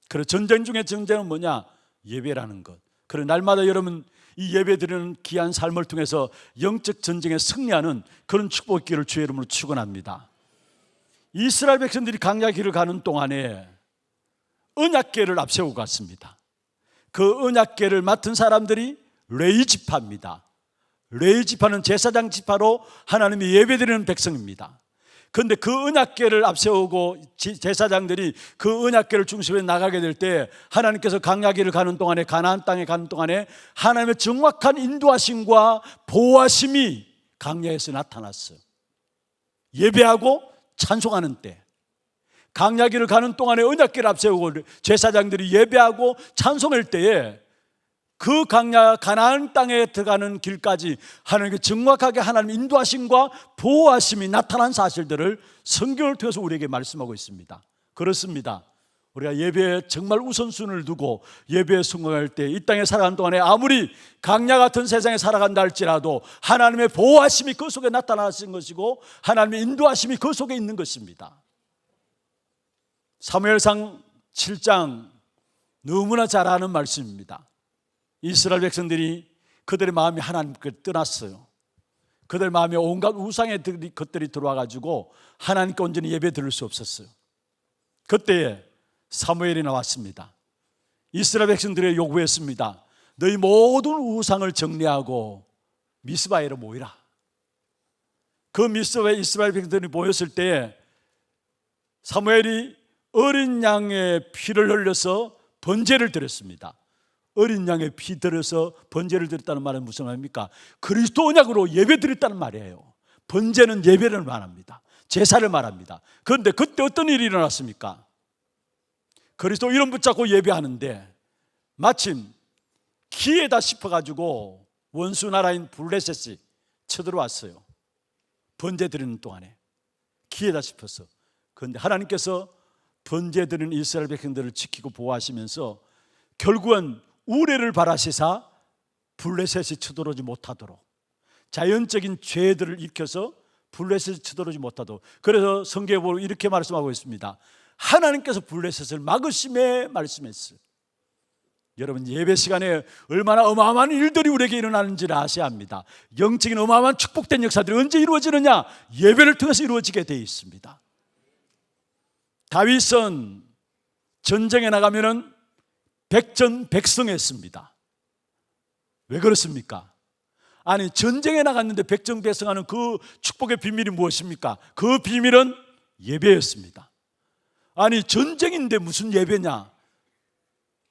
그래서 전쟁 중에 전쟁은 뭐냐? 예배라는 것. 그래서 날마다 여러분 이 예배드리는 귀한 삶을 통해서 영적 전쟁에 승리하는 그런 축복의 길을 주의 이름으로 축원합니다. 이스라엘 백성들이 광야 길을 가는 동안에 언약궤를 앞세우고 갔습니다. 그 언약궤를 맡은 사람들이 레위 지파입니다. 레위 지파는 제사장 지파로 하나님이 예배드리는 백성입니다. 그런데 그 언약궤를 앞세우고 제사장들이 그 언약궤를 중심에 나가게 될 때 하나님께서 광야길을 가는 동안에, 가나안 땅에 가는 동안에 하나님의 정확한 인도하심과 보호하심이 광야에서 나타났어요. 예배하고 찬송하는 때, 광야길을 가는 동안에 언약궤를 앞세우고 제사장들이 예배하고 찬송할 때에 그 광야 가나안 땅에 들어가는 길까지 하나님께 정확하게 하나님의 인도하심과 보호하심이 나타난 사실들을 성경을 통해서 우리에게 말씀하고 있습니다. 그렇습니다. 우리가 예배에 정말 우선순위를 두고 예배에 성공할 때 이 땅에 살아가는 동안에 아무리 광야 같은 세상에 살아간다 할지라도 하나님의 보호하심이 그 속에 나타나신 것이고 하나님의 인도하심이 그 속에 있는 것입니다. 사무엘상 7장 너무나 잘 아는 말씀입니다. 이스라엘 백성들이 그들의 마음이 하나님께 떠났어요. 그들 마음에 온갖 우상의 것들이 들어와 가지고 하나님께 온전히 예배 드릴 수 없었어요. 그때에 사무엘이 나왔습니다. 이스라엘 백성들에게 요구했습니다. 너희 모든 우상을 정리하고 미스바에로 모이라. 그 미스바에 이스라엘 백성들이 모였을 때에 사무엘이 어린 양의 피를 흘려서 번제를 드렸습니다. 어린 양의 피 들여서 번제를 드렸다는 말은 무슨 말입니까? 그리스도 언약으로 예배 드렸다는 말이에요. 번제는 예배를 말합니다. 제사를 말합니다. 그런데 그때 어떤 일이 일어났습니까? 그리스도 이름 붙잡고 예배하는데 마침 기회다 싶어가지고 원수 나라인 블레셋이 쳐들어왔어요. 번제 드리는 동안에 기회다 싶어서. 그런데 하나님께서 번제 드리는 이스라엘 백성들을 지키고 보호하시면서 결국은 우레를 바라시사 블레셋이 쳐들어오지 못하도록, 자연적인 죄들을 일으켜서 블레셋이 쳐들어오지 못하도록. 그래서 성경에 보면 이렇게 말씀하고 있습니다. 하나님께서 블레셋을 막으심에 말씀했어요. 여러분, 예배 시간에 얼마나 어마어마한 일들이 우리에게 일어나는지를 아셔야 합니다. 영적인 어마어마한 축복된 역사들이 언제 이루어지느냐? 예배를 통해서 이루어지게 되어 있습니다. 다윗은 전쟁에 나가면은 백전백승했습니다. 왜 그렇습니까? 아니, 전쟁에 나갔는데 백전백승하는 그 축복의 비밀이 무엇입니까? 그 비밀은 예배였습니다. 아니, 전쟁인데 무슨 예배냐?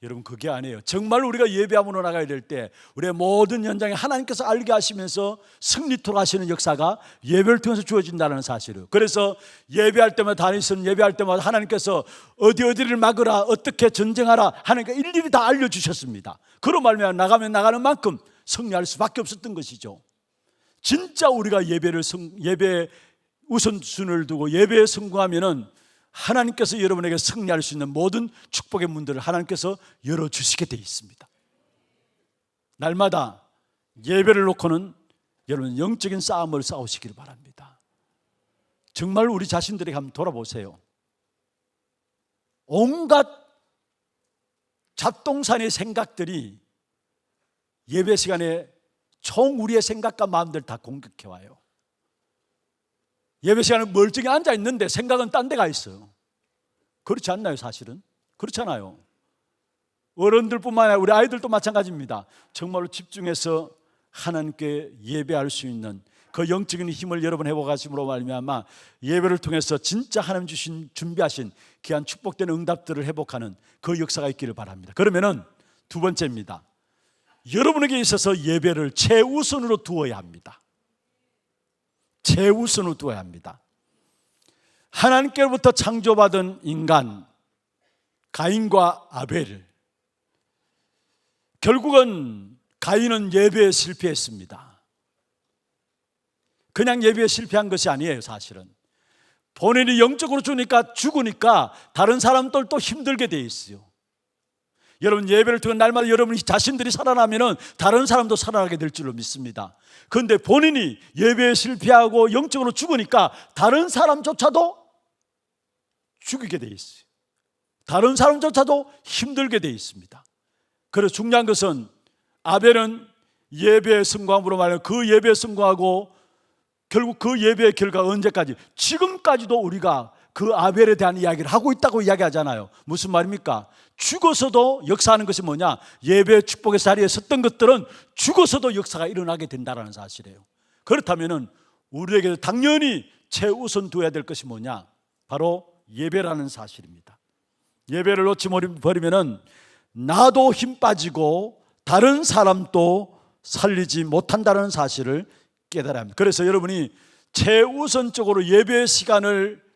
여러분, 그게 아니에요. 정말 우리가 예배함으로 나가야 될 때 우리의 모든 현장에 하나님께서 알게 하시면서 승리토록 하시는 역사가 예배를 통해서 주어진다는 사실을. 그래서 예배할 때마다, 다니선 예배할 때마다 하나님께서 어디를 막으라, 어떻게 전쟁하라 하니까 일일이 다 알려주셨습니다. 그런 말미암아 나가면 나가는 만큼 승리할 수밖에 없었던 것이죠. 진짜 우리가 예배 우선순위를 두고 예배에 성공하면은 하나님께서 여러분에게 승리할 수 있는 모든 축복의 문들을 하나님께서 열어주시게 되어 있습니다. 날마다 예배를 놓고는 여러분 영적인 싸움을 싸우시길 바랍니다. 정말 우리 자신들에게 한번 돌아보세요. 온갖 잡동사니의 생각들이 예배 시간에 총 우리의 생각과 마음들 다 공격해와요. 예배 시간에 멀쩡히 앉아 있는데 생각은 딴 데 가 있어요. 그렇지 않나요? 사실은 그렇잖아요. 어른들뿐만 아니라 우리 아이들도 마찬가지입니다. 정말로 집중해서 하나님께 예배할 수 있는 그 영적인 힘을 여러분 회복하심으로 말미암아 예배를 통해서 진짜 하나님 주신 준비하신 귀한 축복된 응답들을 회복하는 그 역사가 있기를 바랍니다. 그러면은 두 번째입니다. 여러분에게 있어서 예배를 최우선으로 두어야 합니다. 최우선으로 두어야 합니다. 하나님께로부터 창조받은 인간 가인과 아벨, 결국은 가인은 예배에 실패했습니다. 그냥 예배에 실패한 것이 아니에요. 사실은 본인이 영적으로 죽으니까 다른 사람들도 힘들게 돼 있어요. 여러분, 예배를 통해 날마다 여러분이 자신들이 살아나면 다른 사람도 살아나게 될 줄로 믿습니다. 그런데 본인이 예배에 실패하고 영적으로 죽으니까 다른 사람조차도 죽이게 돼 있어요. 다른 사람조차도 힘들게 돼 있습니다. 그래서 중요한 것은 아벨은 예배에 성공함으로 말하면 그 예배에 성공하고 결국 그 예배의 결과가 언제까지? 지금까지도 우리가 그 아벨에 대한 이야기를 하고 있다고 이야기하잖아요. 무슨 말입니까? 죽어서도 역사하는 것이 뭐냐? 예배 축복의 자리에 섰던 것들은 죽어서도 역사가 일어나게 된다는 사실이에요. 그렇다면 우리에게 당연히 최우선 두어야 될 것이 뭐냐? 바로 예배라는 사실입니다. 예배를 놓치 버리면 나도 힘 빠지고 다른 사람도 살리지 못한다는 사실을 깨달아야 합니다. 그래서 여러분이 최우선적으로 예배 시간을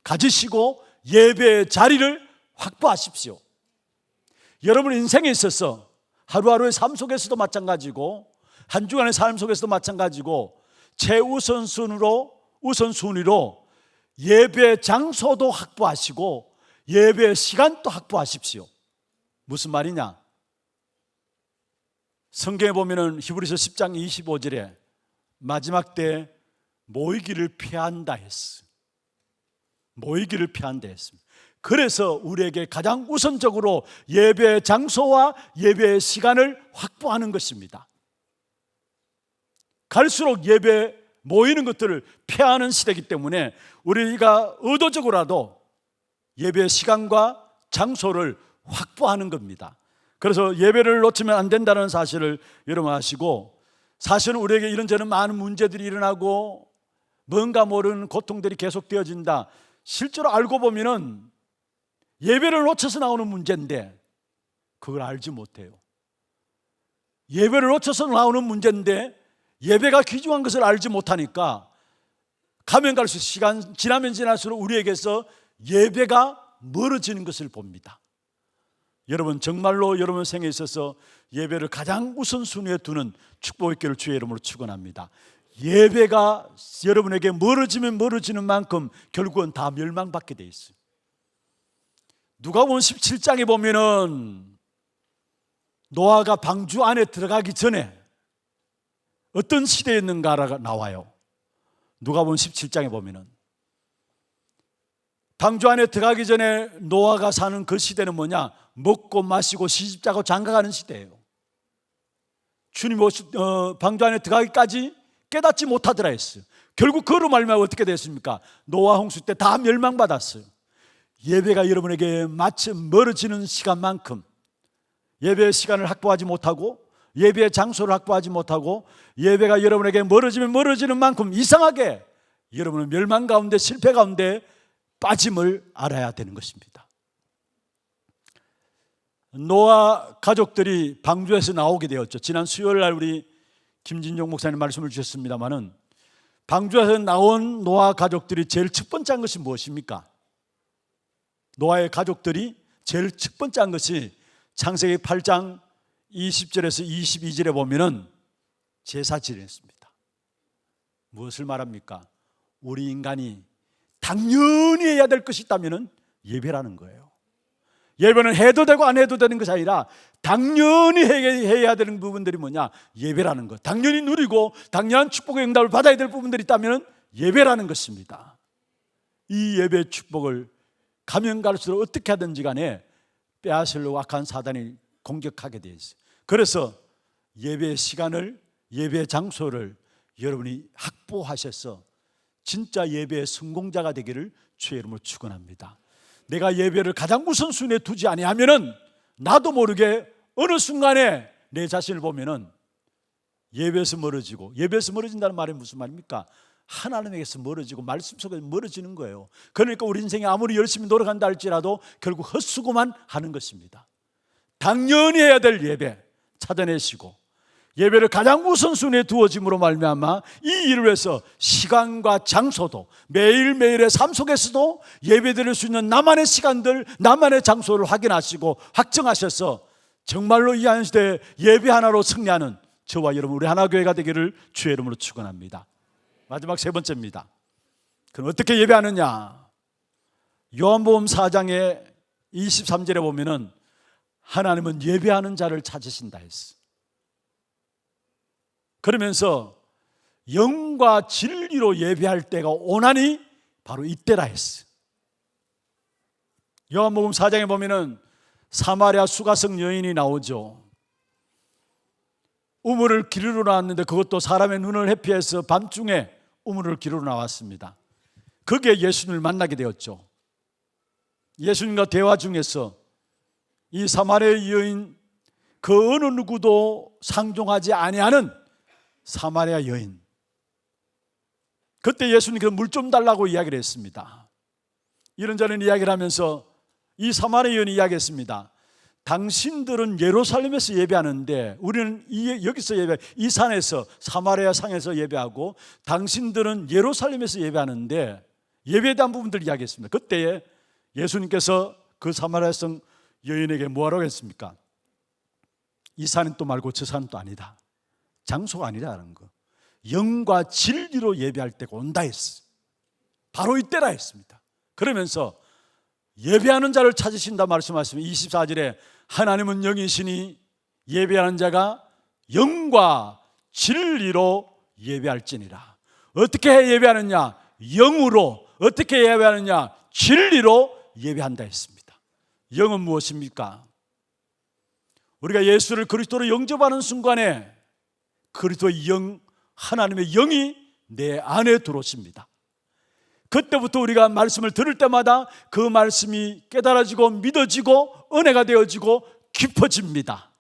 가지시고 예배의 자리를 확보하십시오. 여러분 인생에 있어서 하루하루의 삶 속에서도 마찬가지고 한 주간의 삶 속에서도 마찬가지고 우선순위로 예배 장소도 확보하시고 예배 시간도 확보하십시오. 무슨 말이냐? 성경에 보면은 히브리서 10장 25절에 마지막 때 모이기를 피한다 했어. 모이기를 피한다 했습니다. 그래서 우리에게 가장 우선적으로 예배 장소와 예배 시간을 확보하는 것입니다. 갈수록 예배 모이는 것들을 피하는 시대이기 때문에 우리가 의도적으로라도 예배 시간과 장소를 확보하는 겁니다. 그래서 예배를 놓치면 안 된다는 사실을 여러분 아시고, 사실은 우리에게 이런저런 많은 문제들이 일어나고 뭔가 모르는 고통들이 계속되어진다. 실제로 알고 보면은 예배를 놓쳐서 나오는 문제인데 그걸 알지 못해요. 예배를 놓쳐서 나오는 문제인데 예배가 귀중한 것을 알지 못하니까 가면 갈수록 시간 지나면 지날수록 우리에게서 예배가 멀어지는 것을 봅니다. 여러분, 정말로 여러분 생에 있어서 예배를 가장 우선순위에 두는 축복의 길을 주의 이름으로 축원합니다. 예배가 여러분에게 멀어지면 멀어지는 만큼 결국은 다 멸망받게 돼 있어요. 누가복음 17장에 보면은 노아가 방주 안에 들어가기 전에 어떤 시대였는가가 나와요. 누가복음 17장에 보면은 방주 안에 들어가기 전에 노아가 사는 그 시대는 뭐냐? 먹고 마시고 시집자고 장가가는 시대예요. 주님 방주 안에 들어가기까지 깨닫지 못하더라 했어요. 결국 그로 말미암아 어떻게 됐습니까? 노아 홍수 때 다 멸망받았어요. 예배가 여러분에게 마치 멀어지는 시간만큼 예배의 시간을 확보하지 못하고 예배의 장소를 확보하지 못하고 예배가 여러분에게 멀어지면 멀어지는 만큼 이상하게 여러분은 멸망 가운데 실패 가운데 빠짐을 알아야 되는 것입니다. 노아 가족들이 방주에서 나오게 되었죠. 지난 수요일 날 우리 김진종 목사님 말씀을 주셨습니다마는 방주에서 나온 노아 가족들이 제일 첫 번째 한 것이 무엇입니까? 노아의 가족들이 제일 첫 번째 한 것이 창세기 8장 20절에서 22절에 보면은 제사 지냈습니다. 무엇을 말합니까? 우리 인간이 당연히 해야 될 것이 있다면은 예배라는 거예요. 예배는 해도 되고 안 해도 되는 것이 아니라 당연히 해야 되는 부분들이 뭐냐? 예배라는 것. 당연히 누리고 당연한 축복의 응답을 받아야 될 부분들이 있다면 예배라는 것입니다. 이 예배의 축복을 가면 갈수록 어떻게 하든지 간에 빼앗으려고 악한 사단이 공격하게 되어 있어요. 그래서 예배의 시간을, 예배의 장소를 여러분이 확보하셔서 진짜 예배의 성공자가 되기를 주의 이름으로 축원합니다. 내가 예배를 가장 우선순위에 두지 아니하면은 나도 모르게 어느 순간에 내 자신을 보면은 예배에서 멀어지고, 예배에서 멀어진다는 말이 무슨 말입니까? 하나님에게서 멀어지고 말씀 속에서 멀어지는 거예요. 그러니까 우리 인생이 아무리 열심히 노력한다 할지라도 결국 헛수고만 하는 것입니다. 당연히 해야 될 예배 찾아내시고 예배를 가장 우선순위에 두어짐으로 말미암아 이 일을 위해서 시간과 장소도 매일매일의 삶 속에서도 예배드릴 수 있는 나만의 시간들, 나만의 장소를 확인하시고 확정하셔서 정말로 이 한 시대에 예배 하나로 승리하는 저와 여러분 우리 하나교회가 되기를 주의 이름으로 축원합니다. 마지막 세 번째입니다. 그럼 어떻게 예배하느냐? 요한복음 4장의 23절에 보면은 하나님은 예배하는 자를 찾으신다 했어. 그러면서 영과 진리로 예배할 때가 오나니 바로 이때라 했어. 요한복음 4장에 보면은 사마리아 수가성 여인이 나오죠. 우물을 기르러 나왔는데 그것도 사람의 눈을 회피해서 밤중에 우물을 기르러 나왔습니다. 거기에 예수님을 만나게 되었죠. 예수님과 대화 중에서 이 사마리아 여인, 그 어느 누구도 상종하지 아니하는 사마리아 여인, 그때 예수님께서 물 좀 달라고 이야기를 했습니다. 이런저런 이야기를 하면서 이 사마리아 여인이 이야기했습니다. 당신들은 예루살렘에서 예배하는데 우리는 여기서 이 산에서 사마리아 상에서 예배하고 당신들은 예루살렘에서 예배하는데 예배에 대한 부분들을 이야기했습니다. 그때 예수님께서 그 사마리아 성 여인에게 뭐라고 했습니까? 이 산은 또 말고 저 산은 또 아니다. 장소가 아니라는 거. 영과 진리로 예배할 때가 온다 했어. 바로 이때라 했습니다. 그러면서 예배하는 자를 찾으신다 말씀하시면 24절에 하나님은 영이시니 예배하는 자가 영과 진리로 예배할지니라. 어떻게 예배하느냐? 영으로. 어떻게 예배하느냐? 진리로 예배한다 했습니다. 영은 무엇입니까? 우리가 예수를 그리스도로 영접하는 순간에 그리스도의 영, 하나님의 영이 내 안에 들어오십니다. 그때부터 우리가 말씀을 들을 때마다 그 말씀이 깨달아지고 믿어지고 은혜가 되어지고 깊어집니다.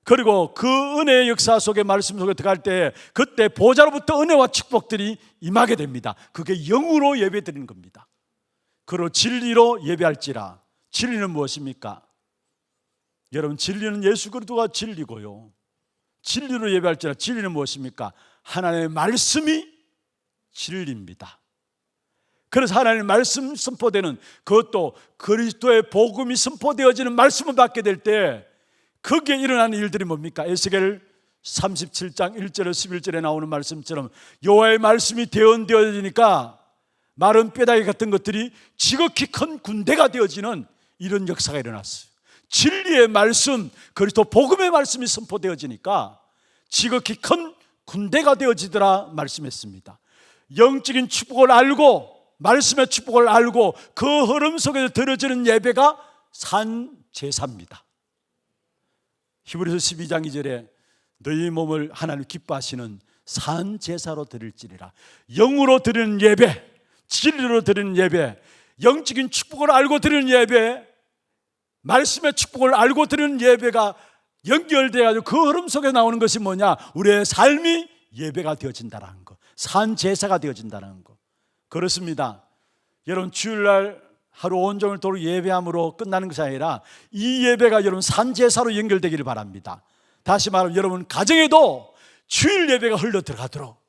그리고 그 은혜의 역사 속에 말씀 속에 들어갈 때 그때 보좌로부터 은혜와 축복들이 임하게 됩니다. 그게 영으로 예배드리는 겁니다. 그리고 진리로 예배할지라. 진리는 무엇입니까? 여러분, 진리는 예수 그리스도가 진리고요. 진리로 예배할지라. 진리는 무엇입니까? 하나님의 말씀이 진리입니다. 그래서 하나님의 말씀 선포되는, 그것도 그리스도의 복음이 선포되어지는 말씀을 받게 될 때 거기에 일어나는 일들이 뭡니까? 에스겔 37장 1절에서 11절에 나오는 말씀처럼 여호와의 말씀이 대언되어지니까 마른 뼈다귀 같은 것들이 지극히 큰 군대가 되어지는 이런 역사가 일어났어요. 진리의 말씀, 그리스도 복음의 말씀이 선포되어지니까 지극히 큰 군대가 되어지더라 말씀했습니다. 영적인 축복을 알고 말씀의 축복을 알고 그 흐름 속에서 드려지는 예배가 산 제사입니다. 히브리서 12장 2절에 너희 몸을 하나님 기뻐하시는 산 제사로 드릴지니라. 영으로 드리는 예배, 진리로 드리는 예배, 영적인 축복을 알고 드리는 예배, 말씀의 축복을 알고 드리는 예배가 연결되어서 그 흐름 속에 나오는 것이 뭐냐? 우리의 삶이 예배가 되어진다는 거, 산 제사가 되어진다는 거. 그렇습니다. 여러분, 주일날 하루 온종일 도로 예배함으로 끝나는 것이 아니라 이 예배가 여러분 산 제사로 연결되기를 바랍니다. 다시 말하면 여러분 가정에도 주일 예배가 흘러 들어가도록,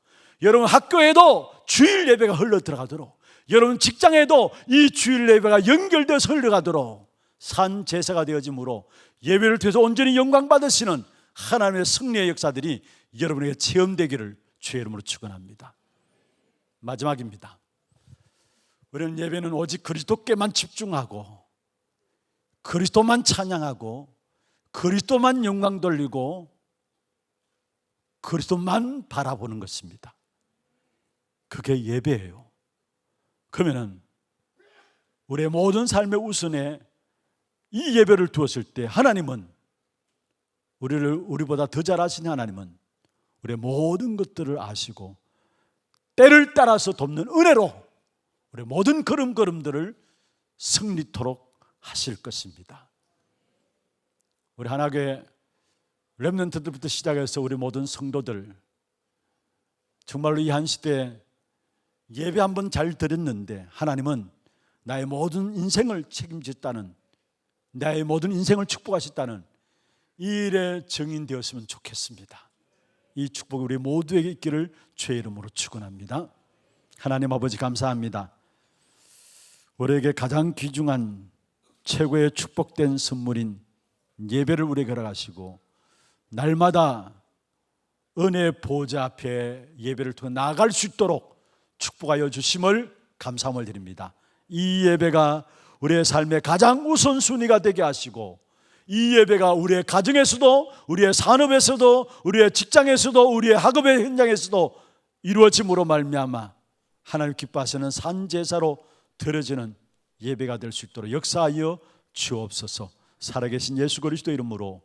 여러분 학교에도 주일 예배가 흘러 들어가도록, 여러분 직장에도 이 주일 예배가 연결돼서 흘러가도록 산 제사가 되어짐으로 예배를 통해서 온전히 영광 받으시는 하나님의 승리의 역사들이 여러분에게 체험되기를 주의 이름으로 축원합니다. 마지막입니다. 우리는 예배는 오직 그리스도께만 집중하고 그리스도만 찬양하고 그리스도만 영광 돌리고 그리스도만 바라보는 것입니다. 그게 예배예요. 그러면은 우리의 모든 삶의 우선에 이 예배를 두었을 때 하나님은 우리보다 더 잘 아시는 하나님은 우리의 모든 것들을 아시고 때를 따라서 돕는 은혜로 우리의 모든 걸음걸음들을 승리토록 하실 것입니다. 우리 하나교회 렘넌트들부터 시작해서 우리 모든 성도들 정말로 이 한 시대에 예배 한번 잘 드렸는데 하나님은 나의 모든 인생을 책임졌다는, 나의 모든 인생을 축복하셨다는 이 일에 증인되었으면 좋겠습니다. 이 축복이 우리 모두에게 있기를 주의 이름으로 축원합니다. 하나님 아버지 감사합니다. 우리에게 가장 귀중한 최고의 축복된 선물인 예배를 우리에게 허락하시고 날마다 은혜의 보좌 앞에 예배를 통해 나아갈 수 있도록 축복하여 주심을 감사함을 드립니다. 이 예배가 우리의 삶의 가장 우선순위가 되게 하시고 이 예배가 우리의 가정에서도 우리의 산업에서도 우리의 직장에서도 우리의 학업의 현장에서도 이루어짐으로 말미암아 하나님 기뻐하시는 산제사로 드려지는 예배가 될 수 있도록 역사하여 주옵소서. 살아계신 예수 그리스도 이름으로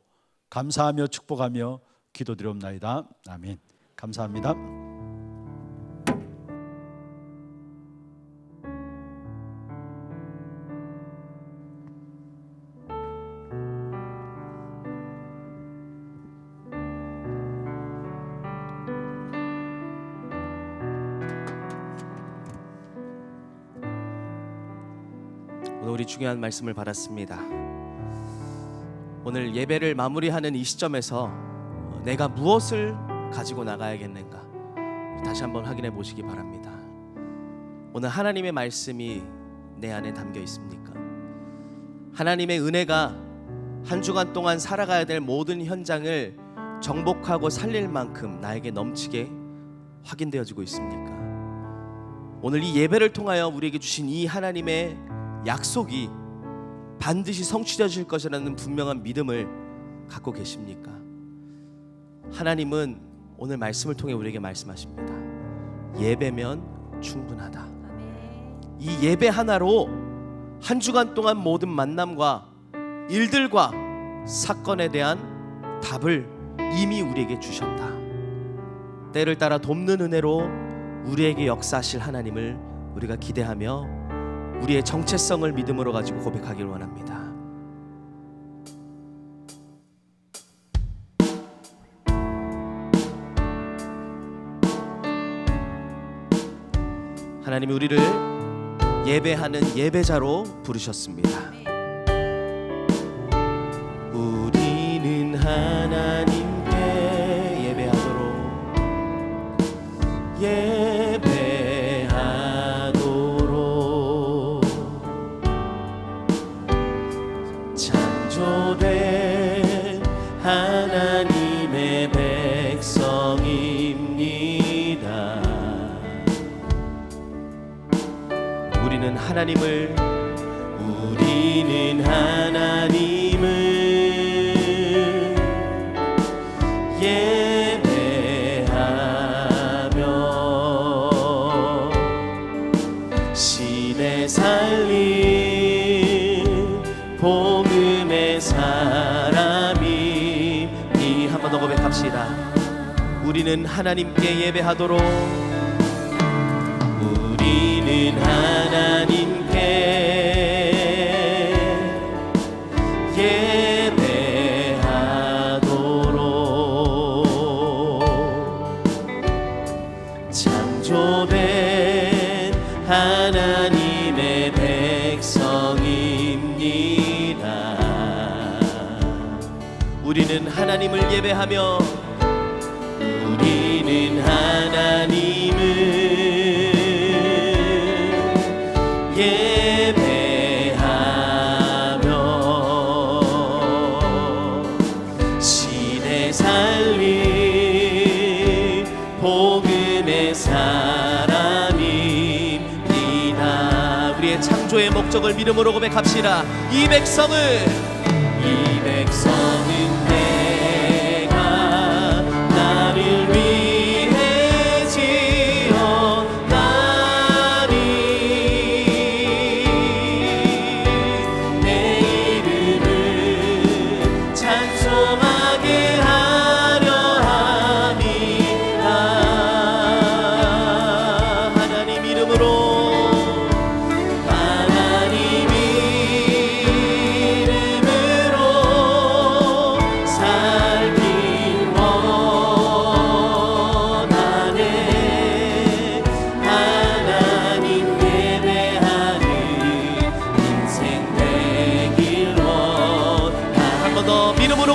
감사하며 축복하며 기도드리옵나이다. 아멘. 감사합니다. 오늘 우리 중요한 말씀을 받았습니다. 오늘 예배를 마무리하는 이 시점에서 내가 무엇을 가지고 나가야겠는가 다시 한번 확인해 보시기 바랍니다. 오늘 하나님의 말씀이 내 안에 담겨 있습니까? 하나님의 은혜가 한 주간 동안 살아가야 될 모든 현장을 정복하고 살릴 만큼 나에게 넘치게 확인되어지고 있습니까? 오늘 이 예배를 통하여 우리에게 주신 이 하나님의 약속이 반드시 성취되어질 것이라는 분명한 믿음을 갖고 계십니까? 하나님은 오늘 말씀을 통해 우리에게 말씀하십니다. 예배면 충분하다. 이 예배 하나로 한 주간 동안 모든 만남과 일들과 사건에 대한 답을 이미 우리에게 주셨다. 때를 따라 돕는 은혜로 우리에게 역사하실 하나님을 우리가 기대하며 우리의 정체성을 믿음으로 가지고 고백하길 원합니다. 하나님이 우리를 예배하는 예배자로 부르셨습니다. 우리는 하나님께 예배하도록 창조된 하나님의 백성입니다. 우리는 하나님을 예배하며 신의 살림 우리는 하나님께 예배하도록, 우리는 하나님께 예배하도록, 창조된 하나님의 백성입니다. 우리는 하나님을 예배하며, 우리는 하나님을 예배하며 시대 살린 복음의 사람입니다. 우리의 창조의 목적을 믿음으로 고백합시다. 이 백성은 내가 나를 위해 지었나니, 내 이름을 찬송하게 하려 함이라. 하나님 이름으로,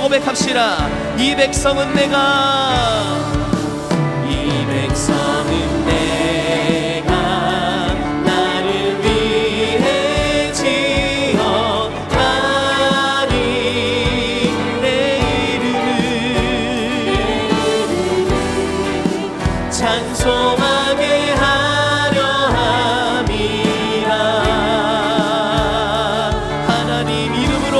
고백합시다. 이 백성은 내가 나를 위해 지었나니, 내 이름을 찬송하게 하려 함이라. 하나님 이름으로,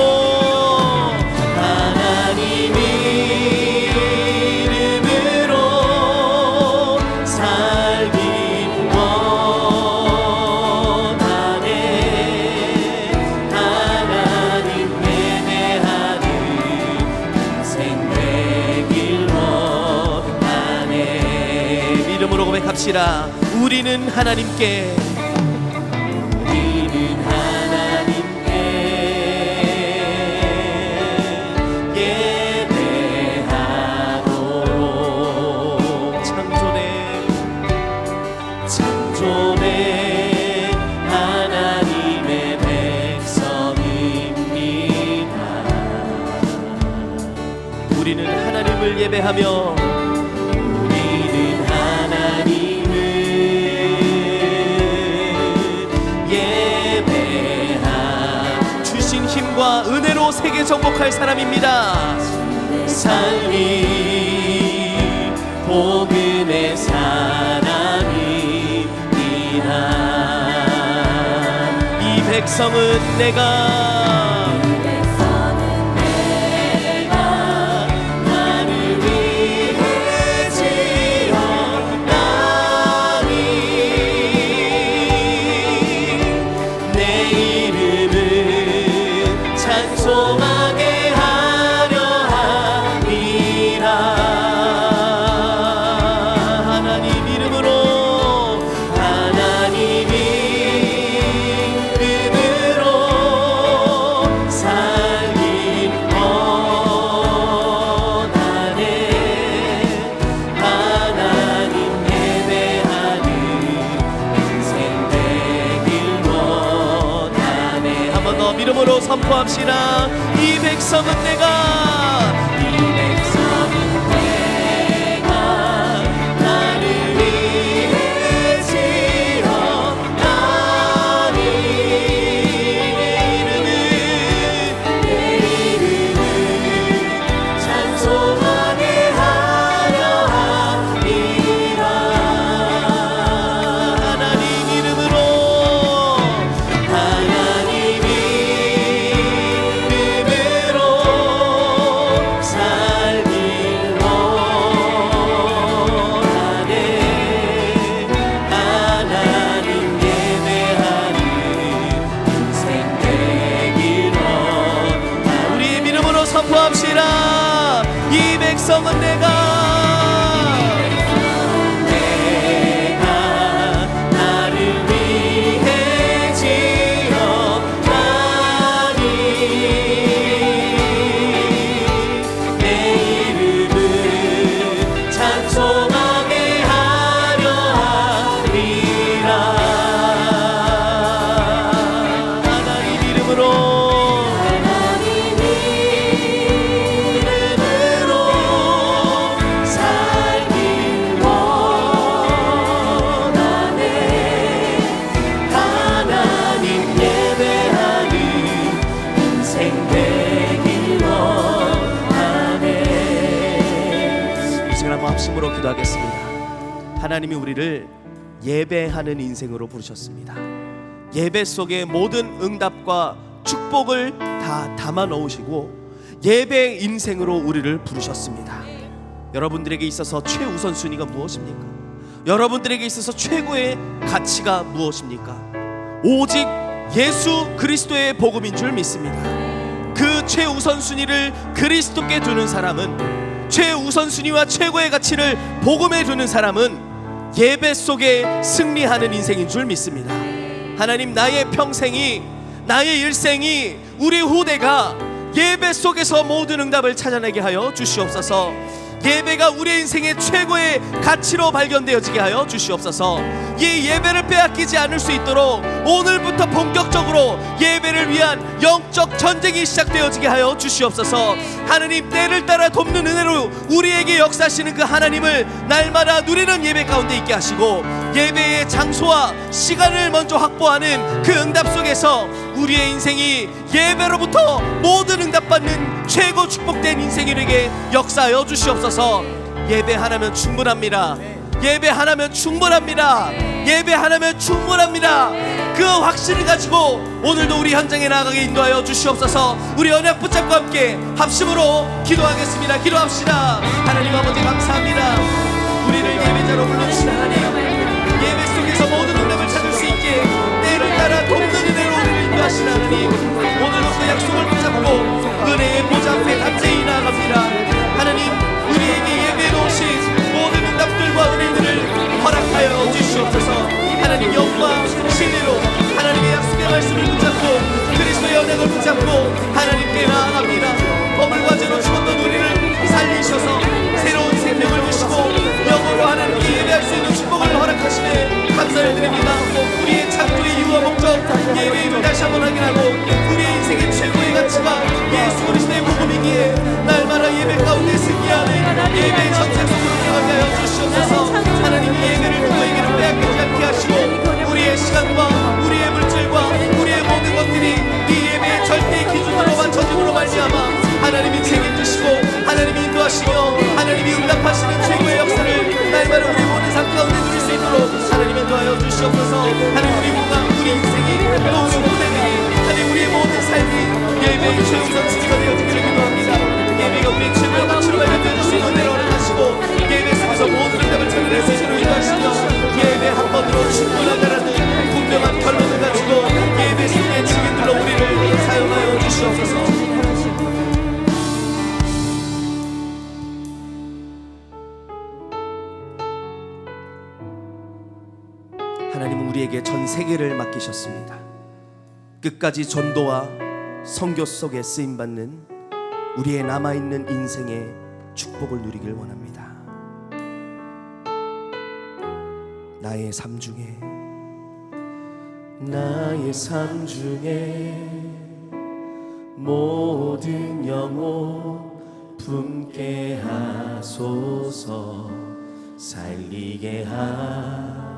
고백합시다. 우리는 하나님께 예배하도록, 창조된 하나님의 백성입니다. 우리는 하나님을 예배하며, 힘과 은혜로 세계 정복할 사람입니다. 살린 복음의 사람입니다. 이 백성은 내가 나를 위해 지었나니, 내 이름을 찬송하게 하려 함이라. 하나님 이름으로, 살긴 원하네. 하나님 예배하는 인생 되길 원하네. 한 번 더 믿음으로 선포합시다. 이 백성은 내가 나를 위해 지었나니, 내 이름을 찬송하게 하려 함이라. 하나님 이름으로, 하나님 이름으로 합심으로 기도하겠습니다. 하나님이 우리를 예배하는 인생으로 부르셨습니다. 예배 속에 모든 응답과 축복을 다 담아 넣으시고 예배 인생으로 우리를 부르셨습니다. 여러분들에게 있어서 최우선순위가 무엇입니까? 여러분들에게 있어서 최고의 가치가 무엇입니까? 오직 예수 그리스도의 복음인 줄 믿습니다. 그 최우선순위를 그리스도께 두는 사람은, 최우선순위와 최고의 가치를 복음에 두는 사람은 예배 속에 승리하는 인생인 줄 믿습니다. 하나님, 나의 평생이, 나의 일생이, 우리 후대가 예배 속에서 모든 응답을 찾아내게 하여 주시옵소서. 예배가 우리의 인생의 최고의 가치로 발견되어지게 하여 주시옵소서. 이 예배를 빼앗기지 않을 수 있도록 오늘부터 본격적으로 예배를 위한 영적 전쟁이 시작되어지게 하여 주시옵소서. 하나님, 때를 따라 돕는 은혜로 우리에게 역사하시는 그 하나님을 날마다 누리는 예배 가운데 있게 하시고, 예배의 장소와 시간을 먼저 확보하는 그 응답 속에서 우리의 인생이 예배로부터 모든 응답받는 최고 축복된 인생에게 역사하여 주시옵소서. 예배 하나면 충분합니다. 예배 하나면 충분합니다. 예배 하나면 충분합니다. 그 확신을 가지고 오늘도 우리 현장에 나아가게 인도하여 주시옵소서. 우리 언약 붙잡고 함께 합심으로 기도하겠습니다. 기도합시다. 하나님 아버지, 감사합니다. 우리를 예배자로 불러주신 하나님, 예배 속에서 모든 응답을 찾을 수 있게 때를 따라 돕는 은혜로 우리를 인도하신 하나님, 오늘도 그 약속을 붙잡고 은혜의 보좌 앞에 담대히 나아갑니다. 하나님, 우리에게 예배해 놓으신 모든 응답들과 은혜들을 허락하여 주시옵소서. 하나님, 영광 신뢰로 하나님의 약속의 말씀을 붙잡고 그리스도의 언약을 붙잡고 하나님께 나아갑니다. 허물과 죄로 죽었던 우리를 살리셔서 새로운 생명을 주시고 영으로 하나님께 예배할 수 있는 축복을 허락하시네 감사를 드립니다. 우리의 창조의 이유와 목적, 예배임을 다시 한번 확인하고 우리의 인생의 최고의 가치가 예수 그리스도의 복음이기에 날마다 예배 가운데 승리하는 예배의 전쟁 속으로 들어가게 하여 주시옵소서. 하나님, 이 예배를 누구에게는 빼앗기지 않게 하시고 우리의 시간과 우리의 물질과 우리의 모든 것들이 이 예배의 절대의 기준으로 맞춰짐으로 말미암아 하나님이 책임지시고 하나님이 인도하시며 하나님이 응답하시는 최고의 역사를 날마다 우리 모든 삶 가운데 누릴 수 있도록 하나님 인도하여 주시옵소서. 하나님, 우리 몸과 우리 인생이 또 우리 모델에게 하나님 우리의 모든 삶이 예배의 최우선 순위가 되어지기를 기도합니다. 예배가 우리의 최고의 가치로 발견되어질 수 있는 은혜를 허락하시고 예배 속에서 모든 응답을 찾아낼 수 있도록 인도하시며 예배 한 번으로 충분하다라는 분명한 결론을 가지고 예배 속의 증인들로 우리를 사용하여 주시옵소서. 하나님은 우리에게 전 세계를 맡기셨습니다. 끝까지 전도와 선교 속에 쓰임받는 우리의 남아있는 인생의 축복을 누리길 원합니다. 나의 삶 중에 모든 영혼 품게 하소서. 살리게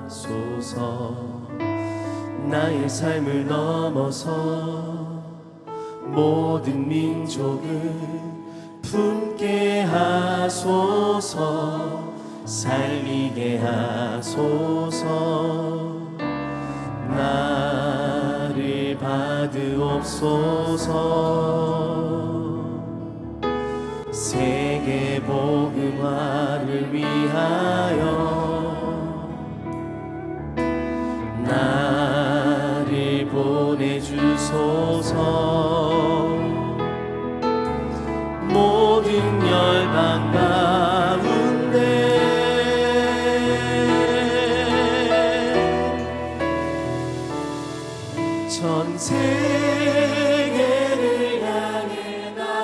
하소서. 나의 삶을 넘어서 모든 민족을 품게 하소서. 살리게 하소서. 나를 받으옵소서. 세계 복음화를 위하여 나를 보내주소서. 모든 열방 가운데 전 세계를 향해 나아가라.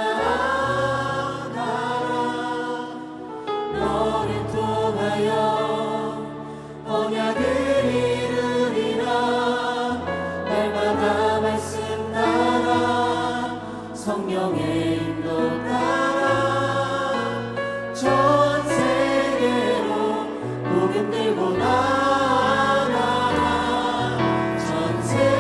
너를 통하여 언약을 이루리라. 날마다 말씀 따라 성령의 인도 따라 전 세계로 복음 들고 나아가라. 전 세계로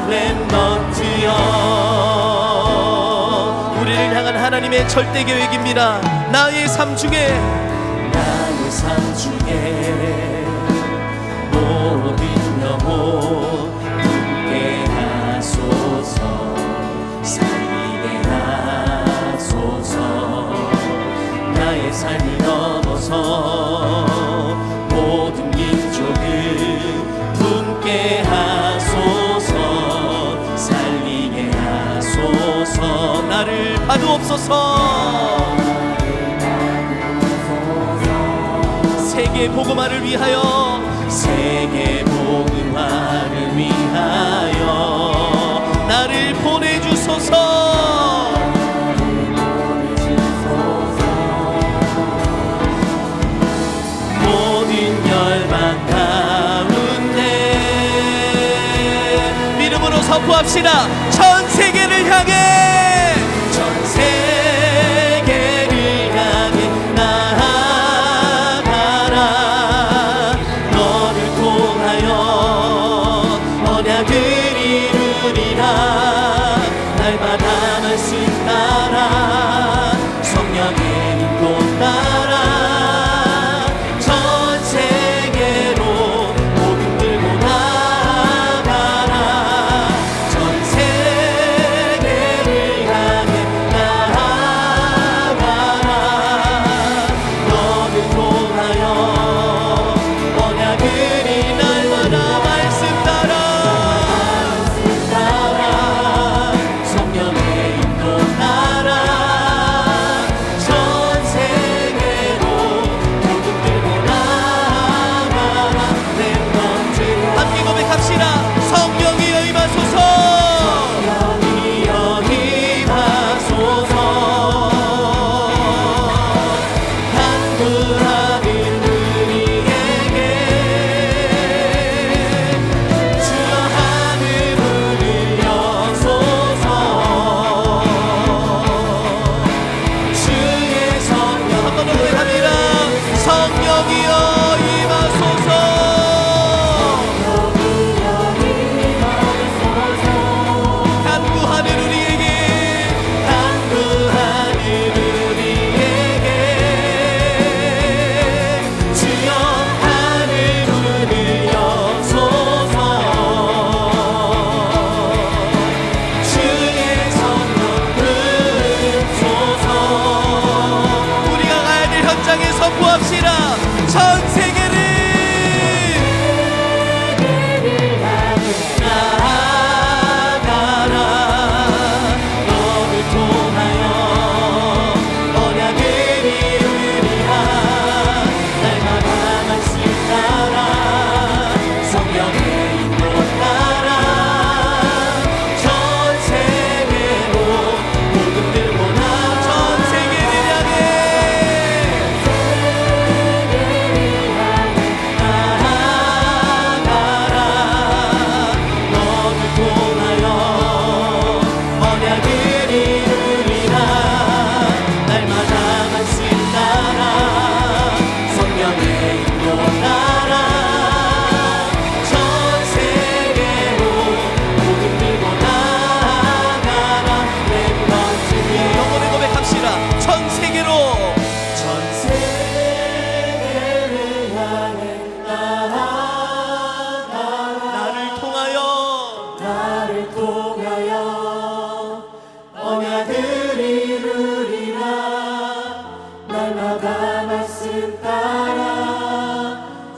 렘넌트여. 우리를 향한 하나님의 절대 계획입니다. 나의 삶 중에 모든 영혼 함께 하소서. 살리게 하소서. 나의 삶이 넘어서 모든 민족을 품게 하소서. 살리게 하소서. 나를 봐두옵소서. 세계 복음화를 위하여, 세계 복음화를 위하여 나를 보내주소서. 모든 열방 가운데 믿음으로 선포합시다. 전 세계를 향해, 전 세계를 향해 나아가라. 너를 통하여 언약을 이루리라. 날마다 말씀 따라, 성령의 인도 따라 전 세계로 복음 들고 나가라. 전 세계를 향해 나아가라. 너를 통하여 언약을 이 날마다 말씀 따라 성령의 인도 따라 전 세계로 복음 들고 나가라. 렘넌트 함께 고백합시다. 성령이여 임하소서. 성령이여 임하소서. 간구하는 우리에게 주여 하늘을 여소서. 주의 성령 한번 더 고백합니다. 성령이여 임하소서. 간구하는 우리에게, 간구하는 우리에게 주여 하늘을 여소서. 주의 성령 부으소서. 우리가 가야 될 현장에 선포합시다. 전 세계를 나아가라. 너를 통하여 언약을 이루리라. 날마다 말씀 따라 성령의 인도 따라 전 세계로 복음 들고 나. 전 세계를 향해 나아가라. 너를 통하여 언약을 이루리라. 날마다 말씀 따라 성령의 인도 따라 전 세계로 복음 들고 나가라. 렘넌트 영혼의 고백합시다. 전 세계로, 전 세계를 향해 나아가라. 나를 통하여 언약을 이루리라. 날마다 말씀 따라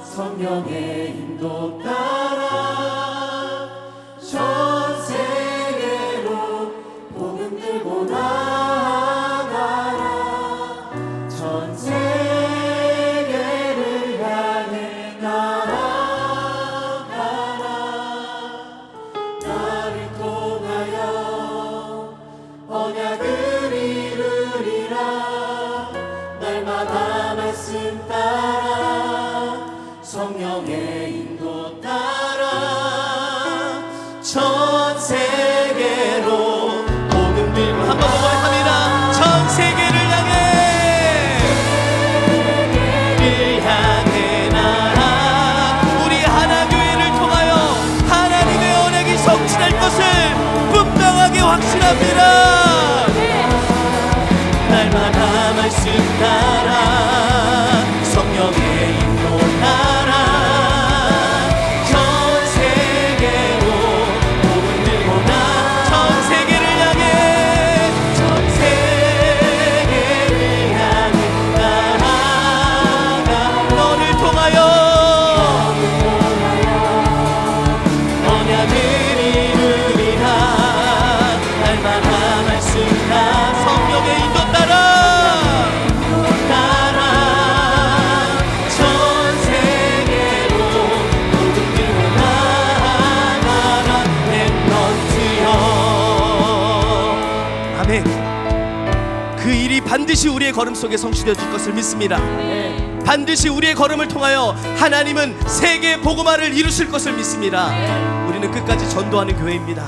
성령의 인도 따라 전 세계로 복음 들고 나가라. 전 세계를 향해 나아가라. 나를 통하여 성취될 것을 분명하게 확신합니다. 날마다 말씀 따라 성령의 인도 따라 전 세계로 복음 들고 전 세계를 향해 전 세계를 향해 나아가 너를 통하여 언약을 이루리라. 날마다 말씀 따라 성령의 인도 따라 전 세계로 복음 들고 나아가라. 렘넌트여. 아멘. 그 일이 반드시 우리의 걸음 속에 성취되어 줄 것을 믿습니다. 반드시 우리의 걸음을 통하여 하나님은 세계 복음화를 이루실 것을 믿습니다. 우리는 끝까지 전도하는 교회입니다.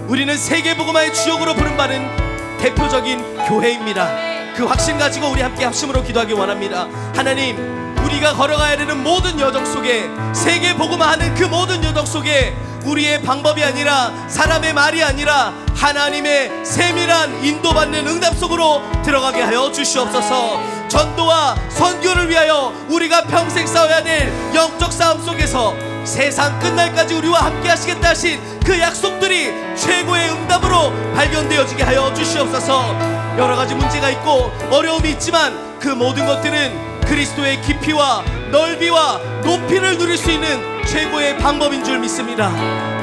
우리는 세계 복음화의 주역으로 부름받은 대표적인 교회입니다. 그 확신 가지고 우리 함께 합심으로 기도하기 원합니다. 하나님, 우리가 걸어가야 되는 모든 여정 속에, 세계 복음화하는 그 모든 여정 속에 우리의 방법이 아니라, 사람의 말이 아니라 하나님의 세밀한 인도받는 응답 속으로 들어가게 하여 주시옵소서. 전도와 선교를 위하여 우리가 평생 싸워야 될 영적 싸움 속에서 세상 끝날까지 우리와 함께 하시겠다 하신 그 약속들이 최고의 응답으로 발견되어지게 하여 주시옵소서. 여러 가지 문제가 있고 어려움이 있지만 그 모든 것들은 그리스도의 깊이와 넓이와 높이를 누릴 수 있는 최고의 방법인 줄 믿습니다.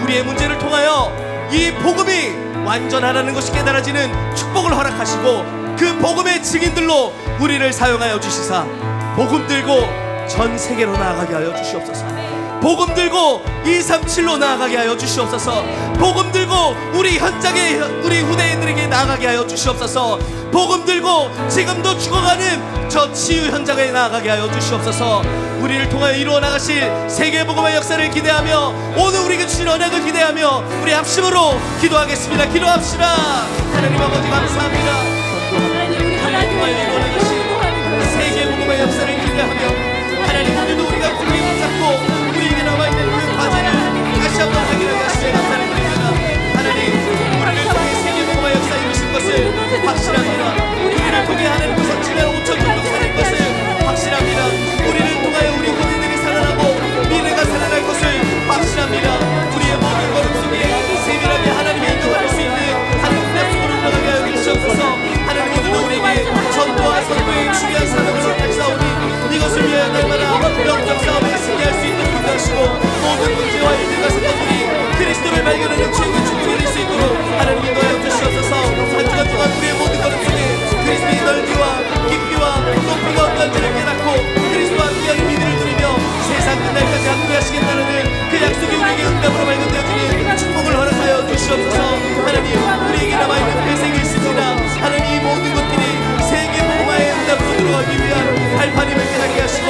우리의 문제를 통하여 이 복음이 완전하다는 것이 깨달아지는 축복을 허락하시고 그 복음의 증인들로 우리를 사용하여 주시사 복음 들고 전 세계로 나아가게 하여 주시옵소서. 복음 들고 237로 나아가게 하여 주시옵소서. 복음 들고 우리 현장에 우리 후대인들에게 나아가게 하여 주시옵소서. 복음 들고 지금도 죽어가는 저 치유 현장에 나아가게 하여 주시옵소서. 우리를 통하여 이루어 나가실 세계 복음의 역사를 기대하며 오늘 우리에게 주신 언약을 기대하며 우리 합심으로 기도하겠습니다. 기도합시다. 하나님 아버지 감사합니다. 우리를 통하여 이루어 나가실 세계 복음의 역사를 기대하며 하나님 오늘도 우리가 굳게 붙잡고 우리에게 남아있는 그 과제를 다시 한번 확인하게 하시며 감사드립니다. 하나님 우리를 통해 세계복음화 역사 이루실 것을 확신합니다. 우리를 통해 하나님의 성취가 5천 정도 사는 것을 확신합니다. 우리를 통하여 우리 후대들이 살아나고 미래가 살아날 것을 확신합니다. 우리의 모든 걸음 속에 세밀하게 하나님의 인도받을 수 있는 하나님의 약속으로 들어가게 하여 주시옵소서. 하나님 오늘도 우리에게 전도와 선교의 중요한 사명을 선택사오니 이것을 위하여 날마다 영적 싸움에 승리할 수 있는 힘을 하시고 모든 문제와 일들과 사건들이 그리스도를 발견하는 최고의 축복을 이룰 수 있도록 하나님 인도하여 주시옵소서. 한 주간 동안 우리의 모든 걸음 속에 그리스도의 넓이와 깊이와 높이가 어떠한지를 깨닫고 그리스도와 함께하는 믿음을 누리며 세상 끝날까지 함께 하시겠다는 그 약속이 우리에게 응답으로 발견되어지는 축복을 허락하여 주시옵소서. 하나님 우리에게 남아있는 회생이 있습니다. 하나님 이 모든 것들이 세계 복음화의 응답으로 들어가기 위한 발판임을 깨닫게 하시고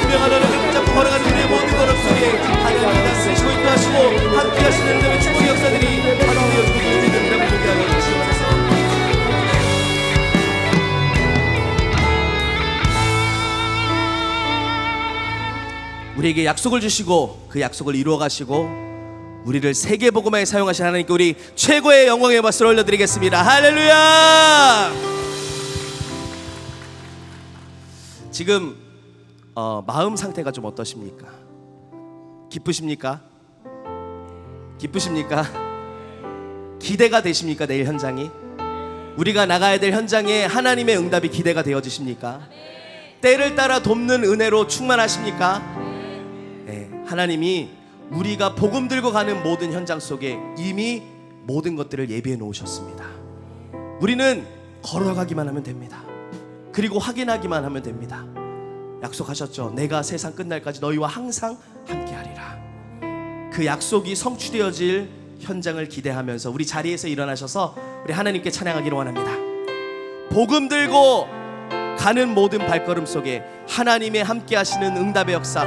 분명한 언약을 붙잡고 걸어가는 우리의 모든 걸음 속에 하나님이 다스리시고 인도하시고 함께 하시는 응답의 축복의 역사들이 발견되어지고 이루어지는 응답을 보게 하여 주시옵소서. 우리에게 약속을 주시고 그 약속을 이루어 가시고 우리를 세계 복음화에 사용하신 하나님께 우리 최고의 영광의 박수를 올려드리겠습니다. 할렐루야. 지금 마음 상태가 좀 어떠십니까? 기쁘십니까? 기쁘십니까? 기대가 되십니까? 내일 현장이 우리가 나가야 될 현장에 하나님의 응답이 기대가 되어지십니까? 때를 따라 돕는 은혜로 충만하십니까? 네, 하나님이 우리가 복음 들고 가는 모든 현장 속에 이미 모든 것들을 예비해 놓으셨습니다. 우리는 걸어가기만 하면 됩니다. 그리고 확인하기만 하면 됩니다. 약속하셨죠. 내가 세상 끝날까지 너희와 항상 함께하리라. 그 약속이 성취되어질 현장을 기대하면서 우리 자리에서 일어나셔서 우리 하나님께 찬양하기를 원합니다. 복음 들고 가는 모든 발걸음 속에 하나님의 함께하시는 응답의 역사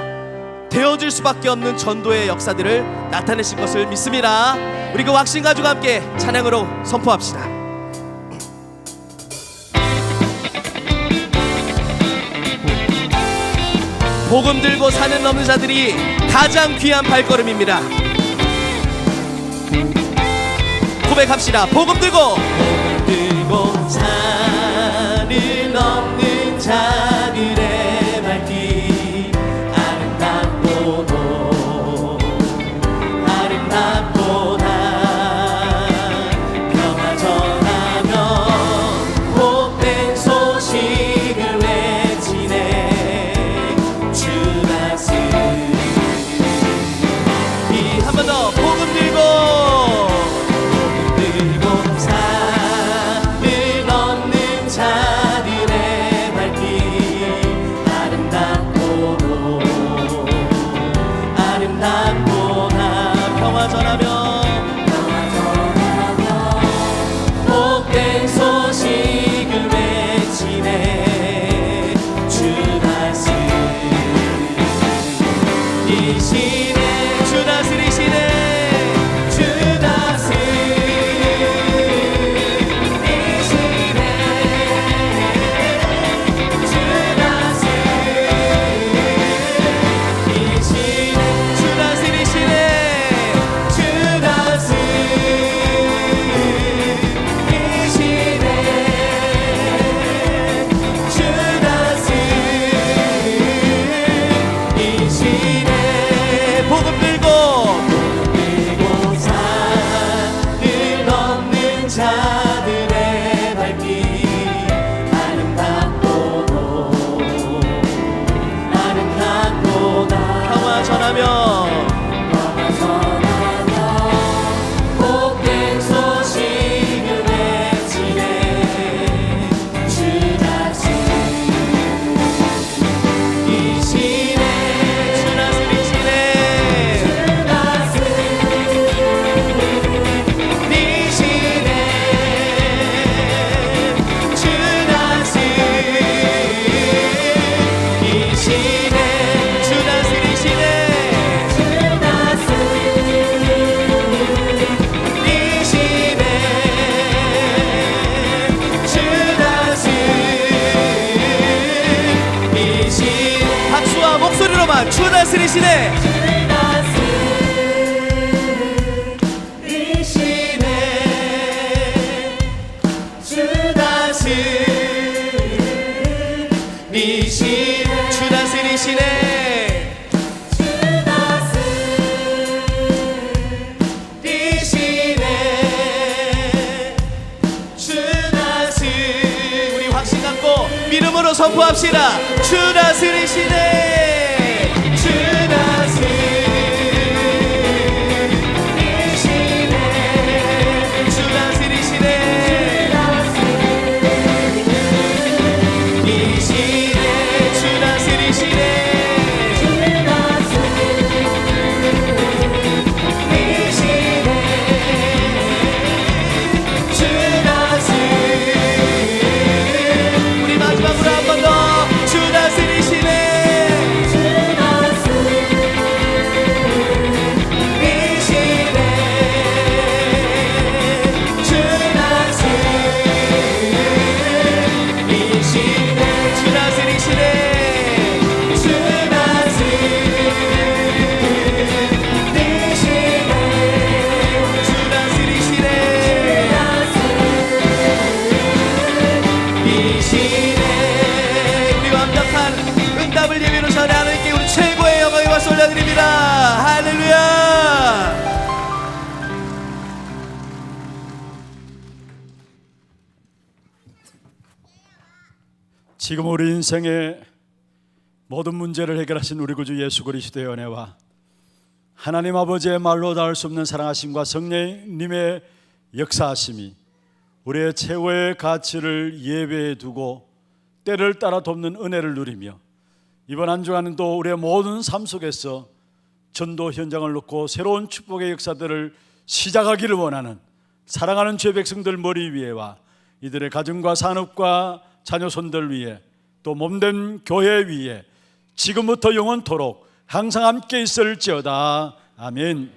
되어질 수밖에 없는 전도의 역사들을 나타내실 것을 믿습니다. 우리 그 확신 가지고 함께 찬양으로 선포합시다. 복음 들고 사는 넘는 자들이 가장 귀한 발걸음입니다. 고백합시다. 복음 들고 산을 넘는 자들의 발길 아름답고도 아름답도다. 평화 전하며 복된 소식을 외치네. 주 다스 한 번 더 복음 들고 산을 넘는 자들의 발길 아름답고도 아름답도다. 평화 전하며 복된 소식을 외치네. 주 다스리시네. 주 다스리시네. 주 복음 들고 산을 넘는 자들의 발길 아름답고도 아름답도다. 평화 전하며 복된 소식을 외치네. 주 다스리시네. 주 다스리시네. 박수와 목소리로만 주 다스리시네. 주 다스리시네. 우리 확신 갖고 믿음으로 선포합시다. 주 다스리시네. 주 다스리시네. 주 다스리시네. 주 다스리시네. 우리 마지막으로 한 번 더. 주 다스리시네. 우리 완벽한 응답을 예비로 전해 하나님께 우리 최고의 영광의 박수 올려드립니다. 할렐루야. 지금 우리 인생의 모든 문제를 해결하신 우리 구주 예수 그리스도의 은혜와 하나님 아버지의 말로 닿을 수 없는 사랑하심과 성령님의 역사하심이 우리의 최고의 가치를 예배에 두고 때를 따라 돕는 은혜를 누리며 이번 한 주간도 우리의 모든 삶 속에서 전도 현장을 놓고 새로운 축복의 역사들을 시작하기를 원하는 사랑하는 죄 백성들 머리 위에와 이들의 가정과 산업과 자녀손들 위에 또 몸된 교회 위에 지금부터 영원토록 항상 함께 있을지어다. 아멘.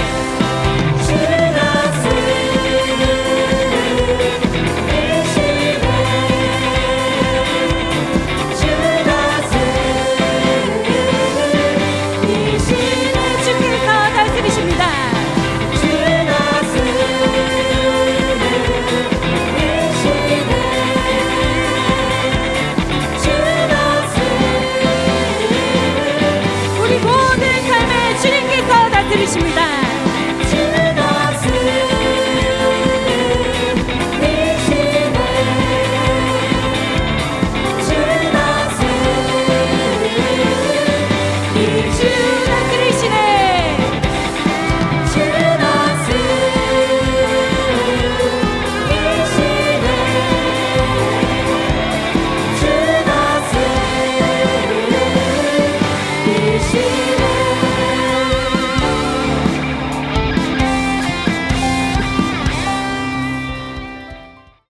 아멘.